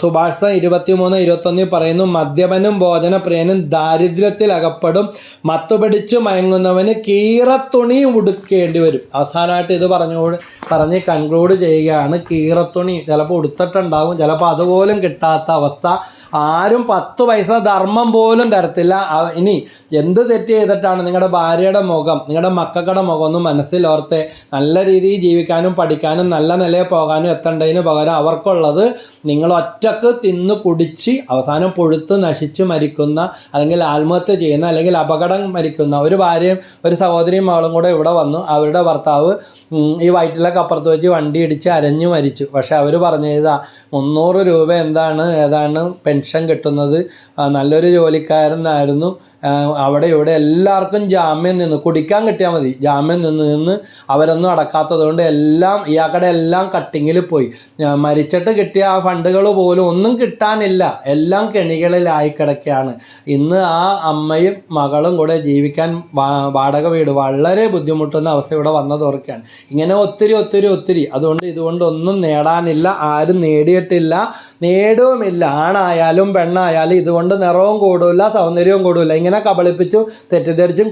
സുഭാഷിതം 23:21 പറയുന്നു, മദ്യപനും ഭോജനപ്രിയനും ദാരിദ്ര്യത്തിൽ അകപ്പെടും, മത്തുപിടിച്ച് മയങ്ങുന്നവന് കീറത്തുണി ഉടുക്കേണ്ടി വരും. അവസാനമായിട്ട് ഇത് പറഞ്ഞ് കൺക്ലൂഡ് ചെയ്യുകയാണ്. കീറത്തുണി ചിലപ്പോൾ ഉടുത്തിട്ടുണ്ടാവും, ചിലപ്പോൾ അതുപോലും കിട്ടാത്ത അവസ്ഥ. ആരും 10 പൈസ ധർമ്മം പോലും തരത്തില്ല. ഇനി എന്ത് തെറ്റ് ചെയ്തിട്ടാണ് നിങ്ങളുടെ ഭാര്യയുടെ മുഖം, നിങ്ങളുടെ മക്കളുടെ മുഖം ഒന്ന് മനസ്സിലോർത്ത് നല്ല രീതിയിൽ ജീവിക്കാനും പഠിക്കാനും നല്ല നിലയിൽ പോകാനും എത്തേണ്ടതിന് പകരം അവർക്കുള്ളത് നിങ്ങൾ ഒറ്റക്ക് തിന്ന് കുടിച്ച് അവസാനം പൊഴുത്ത് നശിച്ച് മരിക്കുന്ന, അല്ലെങ്കിൽ ആത്മഹത്യ ചെയ്യുന്ന, അല്ലെങ്കിൽ അപകടം മരിക്കുന്ന ഒരു ഭാര്യയും ഒരു സഹോദരിയും മകളും കൂടെ ഇവിടെ വന്നു. അവരുടെ ഭർത്താവ് ഈ വയറ്റിലൊക്കെ അപ്പുറത്ത് വെച്ച് വണ്ടി ഇടിച്ച് അരഞ്ഞു മരിച്ചു. പക്ഷെ അവർ പറഞ്ഞതാ 300 രൂപ ഏതാണ് പെൻഷൻ കിട്ടുന്നത്. നല്ലൊരു ജോലിക്കാരനായിരുന്നു. അവിടെ ഇവിടെ എല്ലാവർക്കും ജാമ്യം നിന്ന് കുടിക്കാൻ കിട്ടിയാൽ മതി, ജാമ്യം നിന്ന് അവരൊന്നും അടക്കാത്തത് കൊണ്ട് എല്ലാം ഇയാളുടെ എല്ലാം കട്ടിങ്ങിൽ പോയി. മരിച്ചിട്ട് കിട്ടിയ ആ ഫണ്ടുകൾ പോലും ഒന്നും കിട്ടാനില്ല, എല്ലാം കെണികളിലായി കിടക്കുകയാണ്. ഇന്ന് ആ അമ്മയും മകളും കൂടെ ജീവിക്കാൻ വാടക വീട് വളരെ ബുദ്ധിമുട്ടുന്ന അവസ്ഥ ഇവിടെ വന്നതോർക്കാണ്. ഇങ്ങനെ ഒത്തിരി അതുകൊണ്ട് ഒന്നും നേടാനില്ല, ആരും നേടിയിട്ടില്ല, നേടുവുമില്ല. ആണായാലും പെണ്ണായാലും ഇതുകൊണ്ട് നിറവും കൂടില്ല, സൗന്ദര്യവും കൂടില്ല. ഇങ്ങനെ കബളിപ്പിച്ചു തെറ്റിദ്ധരിച്ചും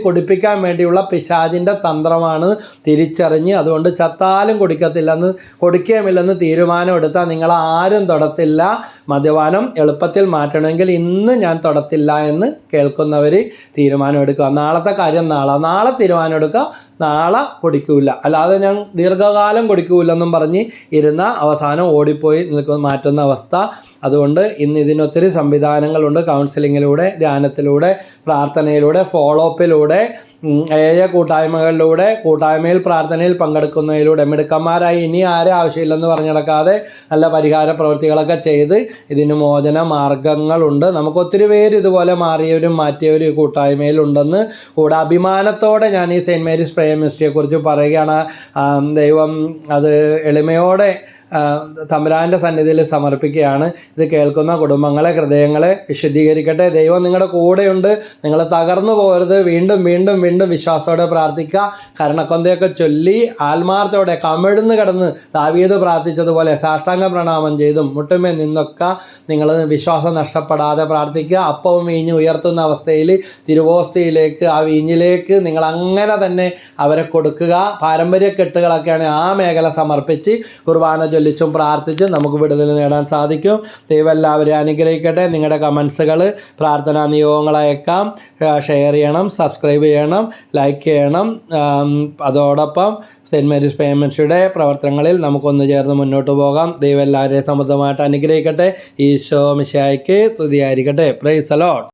കുടിപ്പിക്കാൻ വേണ്ടിയുള്ള പിശാചിൻ്റെ തന്ത്രമാണ് തിരിച്ചറിഞ്ഞ്, അതുകൊണ്ട് ചത്താലും കുടിക്കുകയുമില്ലെന്ന് തീരുമാനം എടുത്താൽ നിങ്ങൾ ആരും തൊടത്തില്ല. മദ്യപാനം എളുപ്പത്തിൽ മാറ്റണമെങ്കിൽ ഇന്ന് ഞാൻ തൊടത്തില്ല എന്ന് കേൾക്കുന്നവർ തീരുമാനം എടുക്കുക. നാളത്തെ കാര്യം നാളെ തീരുമാനം എടുക്കുക, നാളെ കുടിക്കൂല, അല്ലാതെ ഞാൻ ദീർഘകാലം കുടിക്കൂലെന്നും പറഞ്ഞ് ഇരുന്ന അവസാനം ഓടിപ്പോയി മാറ്റുന്ന അവസ്ഥ. അതുകൊണ്ട് ഇന്ന് ഇതിനൊത്തിരി സംവിധാനങ്ങളുണ്ട്. കൗൺസിലിങ്ങിലൂടെ, ധ്യാനത്തിലൂടെ, പ്രാർത്ഥനയിലൂടെ, ഫോളോ അപ്പിലൂടെ, കൂട്ടായ്മയിൽ പ്രാർത്ഥനയിൽ പങ്കെടുക്കുന്നതിലൂടെ മിടുക്കന്മാരായി ഇനി ആരും ആവശ്യമില്ലെന്ന് പറഞ്ഞു നടക്കാതെ നല്ല പരിഹാര പ്രവൃത്തികളൊക്കെ ചെയ്ത് ഇതിന് മോചന മാർഗങ്ങളുണ്ട്. നമുക്ക് ഒത്തിരി പേര് ഇതുപോലെ മാറിയവരും മാറ്റിയവരും ഈ കൂട്ടായ്മയിലുണ്ടെന്ന് കൂടെ അഭിമാനത്തോടെ ഞാൻ ഈ സെയിൻറ്റ് മേരീസ് പ്രേയർ മിനിസ്ട്രിയെക്കുറിച്ച് പറയുകയാണ്. ദൈവം അത് എളിമയോടെ തമ്പുരാൻ്റെ സന്നിധിയിൽ സമർപ്പിക്കുകയാണ്. ഇത് കേൾക്കുന്ന കുടുംബങ്ങളെ, ഹൃദയങ്ങളെ വിശുദ്ധീകരിക്കട്ടെ. ദൈവം നിങ്ങളുടെ കൂടെയുണ്ട്, നിങ്ങൾ തകർന്നു പോകരുത്. വീണ്ടും വിശ്വാസത്തോടെ പ്രാർത്ഥിക്കുക. കരുണക്കൊന്തയൊക്കെ ചൊല്ലി ആത്മാർത്ഥത്തോടെ കമിഴ്ന്ന് കിടന്ന് ദാവീദ് പ്രാർത്ഥിച്ചതുപോലെ സാഷ്ടാംഗ പ്രണാമം ചെയ്തും മുട്ടുമേ നിന്നൊക്കെ നിങ്ങൾ വിശ്വാസം നഷ്ടപ്പെടാതെ പ്രാർത്ഥിക്കുക. അപ്പവും വീഞ്ഞ് ഉയർത്തുന്ന അവസ്ഥയിൽ തിരുവോസ്തിയിലേക്ക്, ആ വീഞ്ഞിലേക്ക് നിങ്ങൾ അങ്ങനെ തന്നെ അവരെ കൊടുക്കുക. പാരമ്പര്യ കെട്ടുകളൊക്കെയാണ് ആ മേഖല സമർപ്പിച്ച് കുർബാന ചൊല്ലിച്ചും പ്രാർത്ഥിച്ചും നമുക്ക് വിടുതൽ നേടാൻ സാധിക്കും. ദൈവം എല്ലാവരെയും അനുഗ്രഹിക്കട്ടെ. നിങ്ങളുടെ കമൻസുകൾ, പ്രാർത്ഥനാ നിയോഗങ്ങൾ അയക്കാം, ഷെയർ ചെയ്യണം, സബ്സ്ക്രൈബ് ചെയ്യണം, ലൈക്ക് ചെയ്യണം. അതോടൊപ്പം സെയിൻറ്റ് മേരീസ് പ്രേയർ മിനിസ്ട്രിയുടെ പ്രവർത്തനങ്ങളിൽ നമുക്കൊന്ന് ചേർന്ന് മുന്നോട്ട് പോകാം. ദൈവം എല്ലാവരെയും സമൃദ്ധമായിട്ട് അനുഗ്രഹിക്കട്ടെ. ഈശോ മിശിഹായ്ക്ക് സ്തുതിയായിരിക്കട്ടെ. Praise the Lord.